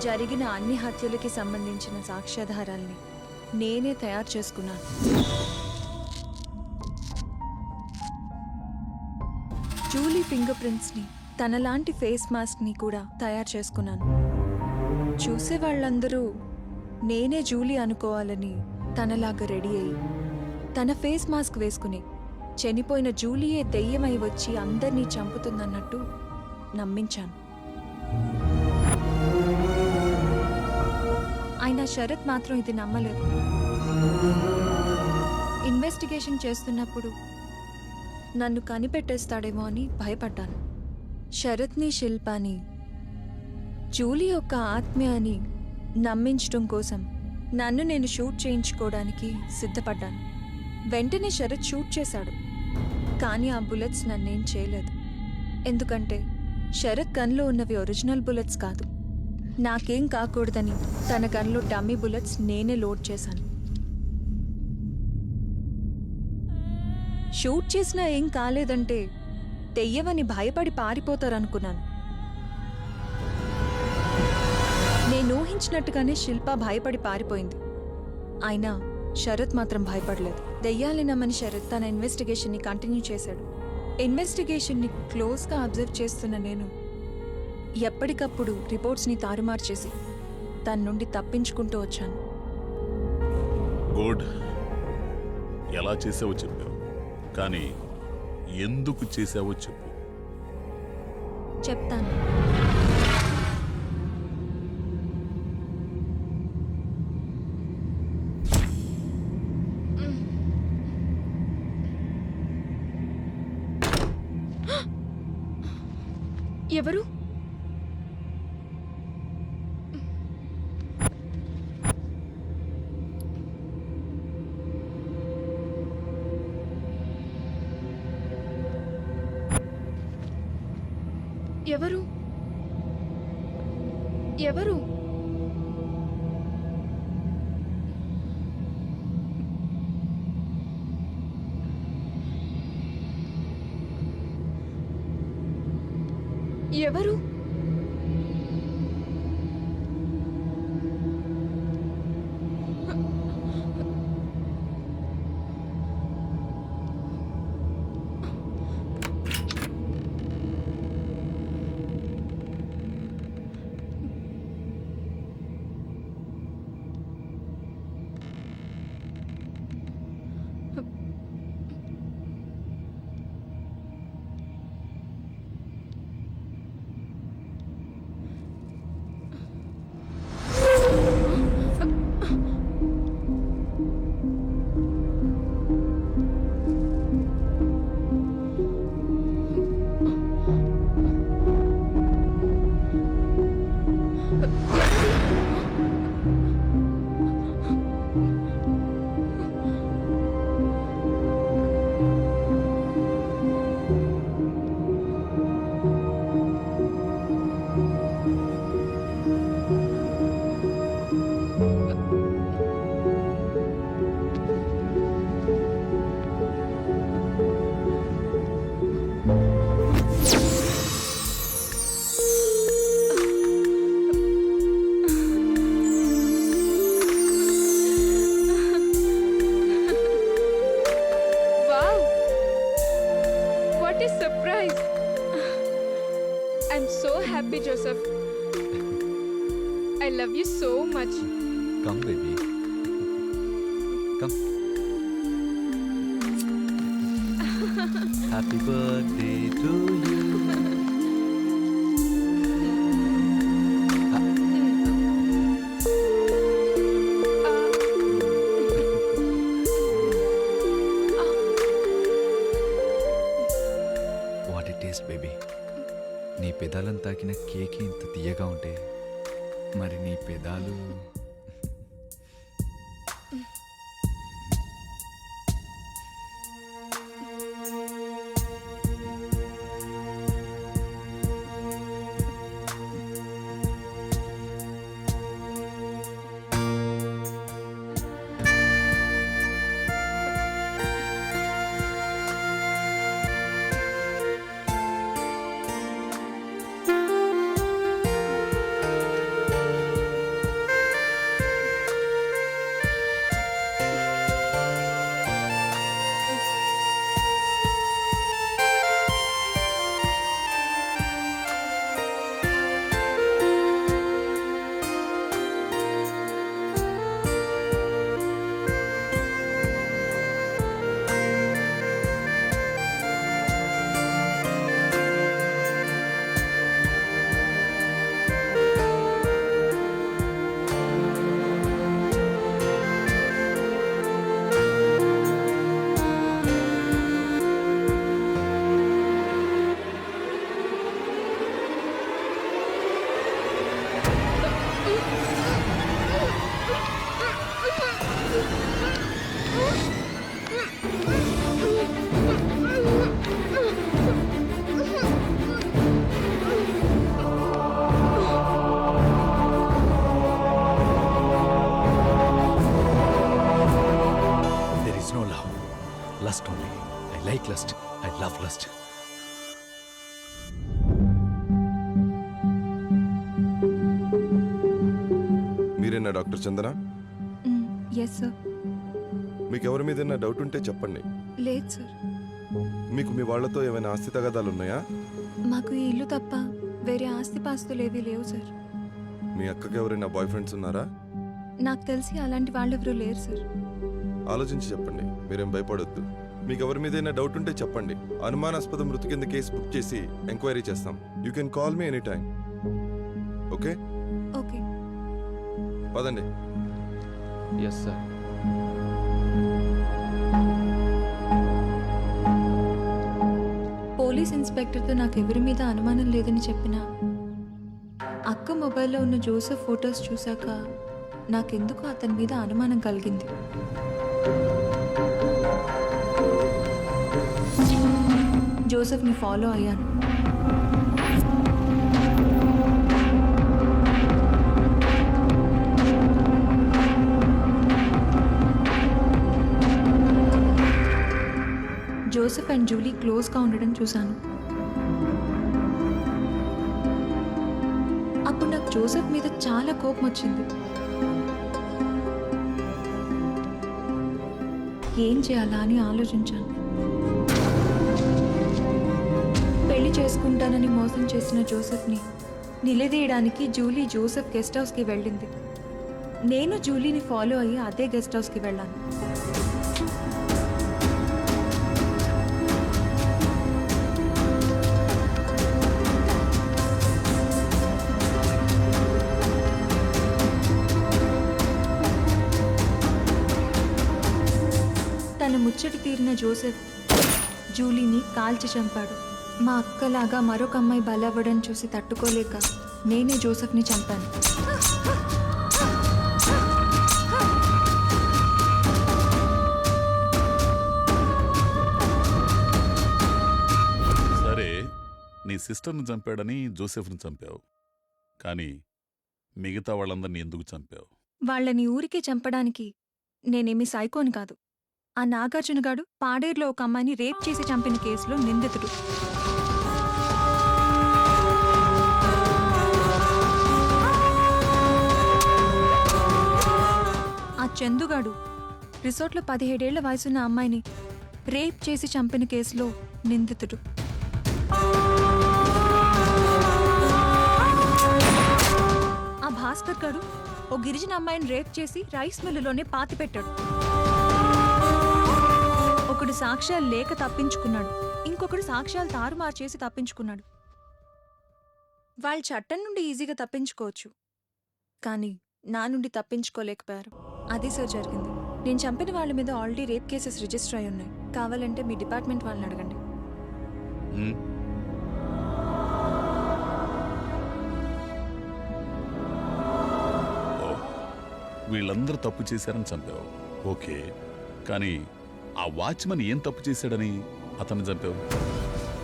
జరిగిన అన్ని హత్యలకి సంబంధించిన సాక్ష్యాధారాల్ని నేనే తయారు చేసుకున్నాను. జూలీ ఫింగర్ ప్రింట్స్ని, తనలాంటి ఫేస్ మాస్క్ని కూడా తయారు చేసుకున్నాను. చూసే వాళ్ళందరూ నేనే జూలీ అనుకోవాలని తనలాగా రెడీ అయ్యి తన ఫేస్ మాస్క్ వేసుకుని చనిపోయిన జూలీయే దెయ్యమై వచ్చి అందరినీ చంపుతుందన్నట్టు నమ్మించాను. అయినా శరత్ మాత్రం ఇది నమ్మలేదు. ఇన్వెస్టిగేషన్ చేస్తున్నప్పుడు నన్ను కనిపెట్టేస్తాడేమో అని భయపడ్డాను. శరత్ని, శిల్పాని జూలీ యొక్క ఆత్మ అని నమ్మించడం కోసం నన్ను నేను షూట్ చేయించుకోవడానికి సిద్ధపడ్డాను. వెంటనే శరత్ షూట్ చేశాడు. కానీ ఆ బుల్లెట్స్ నన్నేం చేయలేదు. ఎందుకంటే శరత్ గన్లో ఉన్నవి ఒరిజినల్ బుల్లెట్స్ కాదు. నాకేం కాకూడదని తన గన్లో డమ్మీ బుల్లెట్స్ నేనే లోడ్ చేశాను. షూట్ చేసినా ఏం కాలేదంటే దెయ్యమని భయపడి పారిపోతారనుకున్నాను. నేను ఊహించినట్టుగానే శిల్ప భయపడి పారిపోయింది. అయినా శరత్ మాత్రం భయపడలేదు. దెయ్యాలని నమ్మని శరత్ తన ఇన్వెస్టిగేషన్ని కంటిన్యూ చేశాడు. ఇన్వెస్టిగేషన్ని క్లోజ్గా అబ్జర్వ్ చేస్తున్న నేను ఎప్పటికప్పుడు రిపోర్ట్స్ని తారుమారు చేసి తన నుండి తప్పించుకుంటూ వచ్చాను. గుడ్. ఎలా చేసావో చెప్పావు, కానీ ఎందుకు చేసావో చెప్పు. చెప్తాను. ఎవరు? ఎవరు? ఎవరు? ఎవరు? happy, Joseph. I love you so much. Come, baby. Come. Happy birthday to you. What it taste baby. నీ పెదాలను తాకిన కేక్ ఇంత తీయగా ఉంటే మరి నీ పెదాలు hate lust, I love lust. మీరేనా డాక్టర్ చందన? Yes sir. మీకు ఎవరి మీద డౌట్ ఉంటే చెప్పండి. లేదు సార్. మీకు మీ వాళ్ళతో ఏమైనా ఆస్తి తగాదాలు ఉన్నాయా? మాకు ఈ ఇల్లు తప్ప వేరే ఆస్తిపాస్తులు ఏవీ లేవు సార్. మీ అక్కకి ఎవరైనా బాయ్ ఫ్రెండ్స్ ఉన్నారా? నాకు తెలిసి అలాంటి వాళ్ళెవరూ లేరు సార్. ఆలోచించి చెప్పండి, మీరేం భయపడొద్దు. మీకు ఎవరి మీద డౌట్ ఉంటే చెప్పండి. అనుమానాస్పద మృతి కింద కేసు బుక్ చేసి ఎంక్వైరీ చేస్తాం. You can call me any time. Okay? Okay. పదండి. Yes sir. పోలీస్ ఇన్స్పెక్టర్తో నాకు ఎవరి మీద అనుమానం లేదని చెప్పినా అక్క మొబైల్లో ఉన్న జోసెఫ్ ఫొటోస్ చూశాక నాకెందుకు అతని మీద అనుమానం కలిగింది. జోసెఫ్ని ఫాలో అయ్యాను. జోసెఫ్ అండ్ జూలీ క్లోజ్గా ఉండడం చూశాను. అప్పుడు నాకు జోసెఫ్ మీద చాలా కోపం వచ్చింది. ఏం చేయాలా అని ఆలోచించాను. పెళ్లి చేసుకుంటానని మోసం చేసిన జోసెఫ్ని నిలదీయడానికి జూలీ జోసెఫ్ గెస్ట్ హౌస్కి వెళ్ళింది. నేను జూలీని ఫాలో అయ్యి అదే గెస్ట్ హౌస్కి వెళ్ళాను. తన ముచ్చట తీరిన జోసెఫ్ జూలీని కాల్చి చంపాడు. మా అక్కలాగా మరొక అమ్మాయి బలవ్వడం చూసి తట్టుకోలేక నేనే జోసెఫ్ని చంపాను. సరే, నీ సిస్టర్ని చంపాడని జోసెఫ్ని చంపావు, కానీ మిగతా వాళ్ళందరినీ ఎందుకు చంపావు? వాళ్ళని ఊరికే చంపడానికి నేనేమి సైకోని కాదు. ఆ నాగార్జునగాడు పాడేరులో ఒక అమ్మాయిని రేప్ చేసి చంపిన కేసులో నిందితుడు. ఆ చందుగాడు రిసార్ట్లో 17 ఏళ్ల వయసున్న అమ్మాయిని రేప్ చేసి చంపిన కేసులో నిందితుడు. ఆ భాస్కర్ గాడు ఓ గిరిజన అమ్మాయిని రేప్ చేసి రైస్ మిల్లులోనే పాతిపెట్టాడు. ఒకడు సాక్ష్యాలు లేక తప్పించుకున్నాడు, ఇంకొకడు సాక్ష్యాలు తారుమారు చేసి తప్పించుకున్నాడు. వాళ్ళు చట్టం నుండి ఈజీగా తప్పించుకోవచ్చు, కానీ నా నుండి తప్పించుకోలేకపోయారు. అదే సార్ జరిగింది. నేను చంపిన వాళ్ళ మీద ఆల్రెడీ రేప్ కేసెస్ రిజిస్టర్ అయి ఉన్నాయి. కావాలంటే మీ డిపార్ట్మెంట్ వాళ్ళని అడగండి. వీళ్ళందరూ తప్పు చేశారని చంపావు, ఓకే, కానీ ఆ వాచ్మెన్ ఏం తప్పు చేశాడని అతన్ని చంపావు?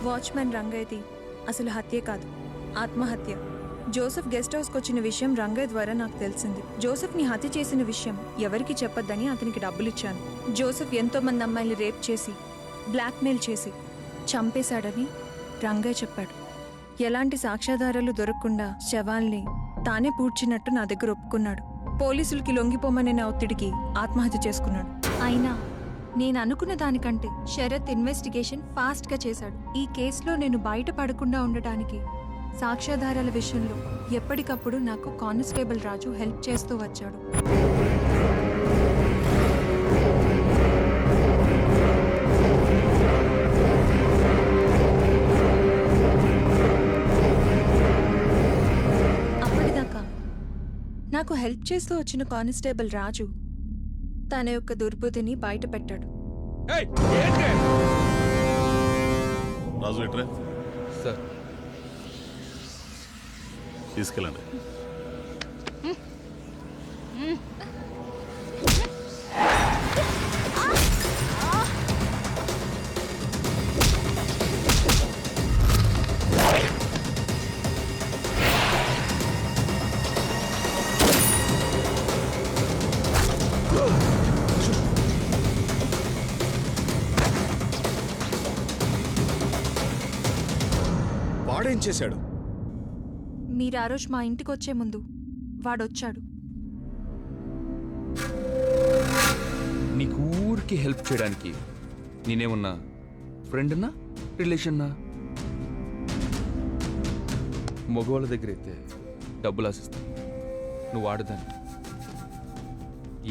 వాచ్మెన్ రంగయ్యది అసలు హత్యే కాదు, ఆత్మహత్య. జోసెఫ్ గెస్ట్ హౌస్కి వచ్చిన విషయం రంగయ్య ద్వారా నాకు తెలిసింది. జోసెఫ్ని హత్య చేసిన విషయం ఎవరికి చెప్పొద్దని అతనికి డబ్బులిచ్చాను. జోసెఫ్ ఎంతో మంది అమ్మాయిలు రేప్ చేసి బ్లాక్మెయిల్ చేసి చంపేశాడని రంగయ్య చెప్పాడు. ఎలాంటి సాక్ష్యాధారాలు దొరకకుండా శవాల్ని తానే పూడ్చినట్టు నా దగ్గర ఒప్పుకున్నాడు. పోలీసులకి లొంగిపోమనే నా ఒత్తిడికి ఆత్మహత్య చేసుకున్నాడు. అయినా నేను అనుకున్న దానికంటే శరత్ ఇన్వెస్టిగేషన్ ఫాస్ట్గా చేశాడు. ఈ కేసులో నేను బయటపడకుండా ఉండటానికి సాక్ష్యాధారాల విషయంలో ఎప్పటికప్పుడు నాకు కానిస్టేబుల్ రాజు హెల్ప్ చేస్తూ వచ్చాడు. అప్పటిదాకా నాకు హెల్ప్ చేస్తూ వచ్చిన కానిస్టేబుల్ రాజు తన యొక్క దుర్బుద్ధిని బయట పెట్టాడు. రాజు ఎట్రా సార్, తీసుకెళ్ళండి. చేశాడు? మీరు ఆ రోజు మా ఇంటికి వచ్చే ముందు వాడొచ్చాడు. నీకు ఊరికి హెల్ప్ చేయడానికి నేనేమన్నా ఫ్రెండ్నా రిలేషన్నా? మగవాళ్ళ దగ్గర అయితే డబ్బులు ఆశిస్తాను, నువ్వు వాడదాన్ని.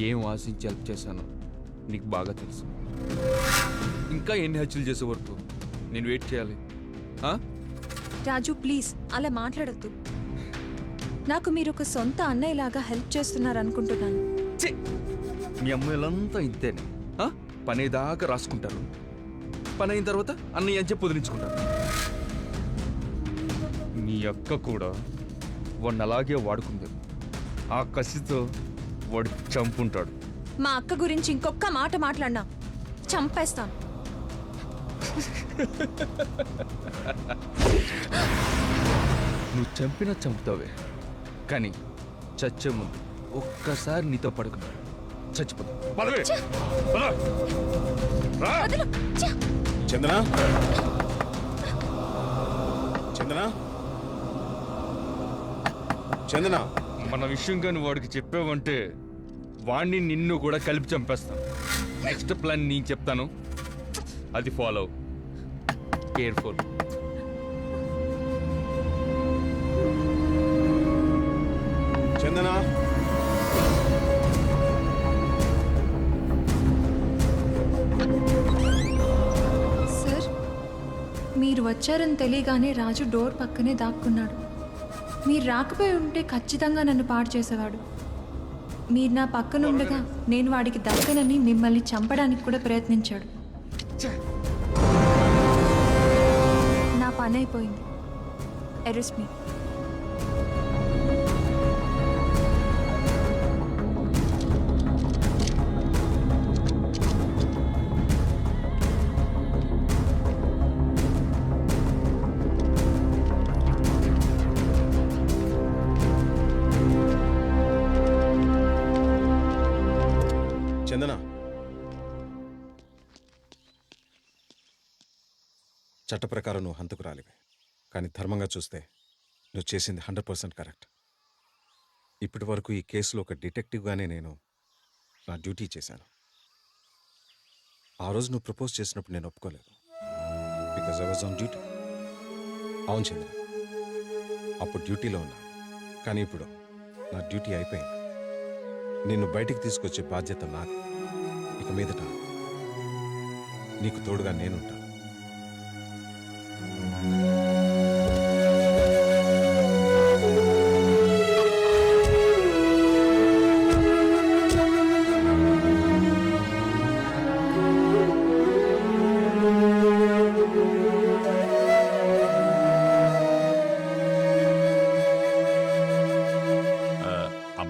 ఏం ఆశించి హెల్ప్ చేశానో నీకు బాగా తెలుసు. ఇంకా ఎన్ని హత్యలు చేసే వరకు నేను వెయిట్ చేయాలి? రాజు ప్లీజ్ అలా మాట్లాడద్దు. నాకు మీరు ఒక సొంత అన్నయ్యలాగా హెల్ప్ చేస్తున్నారు అనుకుంటున్నాను. మీ అమ్మాయిలంతా ఇంతేనే, పని దాకా రాసుకుంటారు, పని అయిన తర్వాత అన్నయ్య అని చెప్పి వదిలించుకుంటారు. మీ అక్క కూడా వాడిని అలాగే వాడుకుంది. ఆ కసితో వాడు చంపుంటాడు. మా అక్క గురించి ఇంకొక మాట మాట్లాడినా చంపేస్తాను. నువ్వు చంపినా చంపుతావే, కానీ చచ్చే ముందు ఒక్కసారి నీతో పడుకున్నా చచ్చిపోతా. చందన, చందన, చందన, మన విషయం కానీ వాడికి చెప్పావంటే వాణ్ణి నిన్ను కూడా కలిపి చంపేస్తాను. నెక్స్ట్ ప్లాన్ నేను చెప్తాను, అది ఫాలో. కేర్ఫుల్. చందన, సార్ మీరు వచ్చారని తెలియగానే రాజు డోర్ పక్కనే దాక్కున్నాడు. మీరు రాకపోయి ఉంటే ఖచ్చితంగా నన్ను పాడు చేసేవాడు. మీరు నా పక్కన ఉండగా నేను వాడికి దక్కనని మిమ్మల్ని చంపడానికి కూడా ప్రయత్నించాడు. నా పని అయిపోయింది. అరెస్ట్ మీ. చందన, చట్ట ప్రకారం నువ్వు హంతకురాలివే, కానీ ధర్మంగా చూస్తే నువ్వు చేసింది 100% కరెక్ట్. ఇప్పటి వరకు ఈ కేసులో ఒక డిటెక్టివ్గానే నేను నా డ్యూటీ చేశాను. ఆ రోజు నువ్వు ప్రపోజ్ చేసినప్పుడు నేను ఒప్పుకోలేదు, because I was on duty. అవును చంద్ర, అప్పుడు డ్యూటీలో ఉన్నా, కానీ ఇప్పుడు నా డ్యూటీ అయిపోయింది. నిన్ను బయటికి తీసుకొచ్చే బాధ్యత నాది. ఇక మీదట నీకు తోడుగా నేనుంటాను.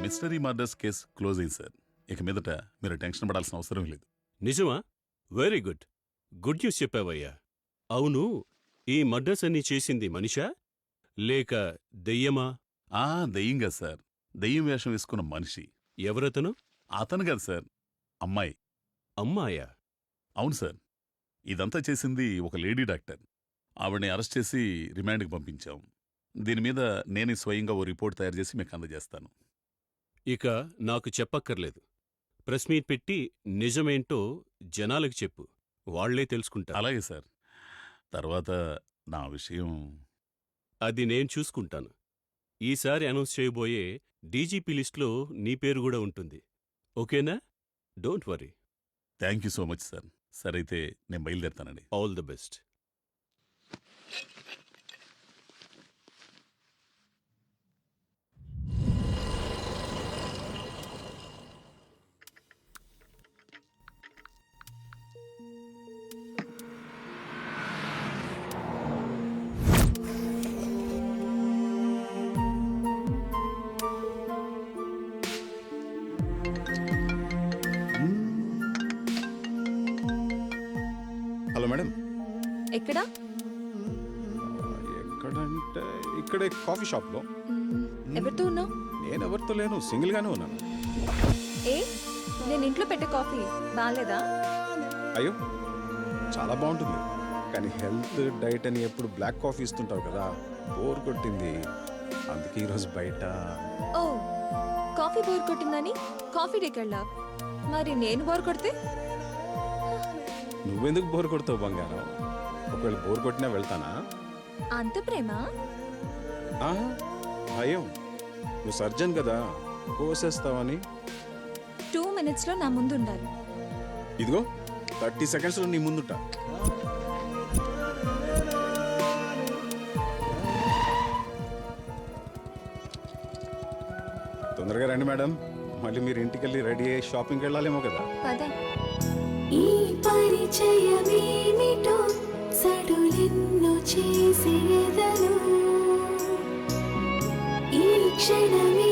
మిస్టరీ మర్డర్స్ కేసు క్లోజ్ అయింది సార్. ఇక మీదట మీరు టెన్షన్ పడాల్సిన అవసరం లేదు. నిజమా? Very good. గుడ్ న్యూస్ చెప్పావయ్యా. అవును, ఈ మర్డర్స్ అన్ని చేసింది మనిషా లేక దెయ్యమా? దెయ్యం కాదు సార్, దెయ్యం వేషం వేసుకున్న మనిషి. ఎవరతను? అతను కాదు సార్, అమ్మాయి. అమ్మాయా? అవును సార్, ఇదంతా చేసింది ఒక లేడీ డాక్టర్. ఆవిడని అరెస్ట్ చేసి రిమాండ్కి పంపించాం. దీని మీద నేనే స్వయంగా ఓ రిపోర్ట్ తయారు చేసి మీకు అందజేస్తాను. ఇక నాకు చెప్పక్కర్లేదు. ప్రెస్ మీట్ పెట్టి నిజమేంటో జనాలకు చెప్పు, వాళ్లే తెలుసుకుంటారు. అలాగే సార్. తర్వాత నా విషయం అది నేను చూసుకుంటాను. ఈసారి అనౌన్స్ చేయబోయే డీజీపీ లిస్టులో నీ పేరు కూడా ఉంటుంది. ఓకేనా? Don't worry. Thank you so much sir. సరైతే నేను బయలుదేరుతానండి. All the best. Hello madam. ఎక్కడా? ఎక్కడంటే ఇక్కడే కాఫీ షాప్లో. ఎవరితో ఉన్నావు? నేను ఎవరితో లేను, సింగిల్గానే ఉన్నాను. ఏ నేను ఇంట్లో పెట్టే కాఫీ బాగాలేదా? అయ్యో చాలా బాగుంటుంది. కానీ హెల్త్ డైట్ అని ఎప్పుడు బ్లాక్ కాఫీ ఇస్తుంటావు కదా, బోర్ కొట్టింది. అందుకే ఈరోజు బయట. ఓ కాఫీ బోర్ కొట్టిందని కాఫీ డేకి వెళ్ళా. మరి నేను బోర్ కొడితే? నువ్వెందుకు బోర్ కొడతావు బంగారం? ఒకవేళ బోర్ కొట్టినా వెళ్తానా? అంత ప్రేమ? ఆహా, భయం. నువ్వు సర్జన్ కదా, కోసేస్తావని. 2 minutes లో నా ముందు ఉండాలి. ఇదిగో 30 seconds నీ ముందుంటా. తొందరగా రండి మేడం, మళ్ళీ మీరు ఇంటికి వెళ్ళి రెడీ అయ్యి షాపింగ్కి వెళ్ళాలేమో కదా. ఈ పరిచయమేమిటో సడులెన్నో చేసేదను ఈ క్షణమే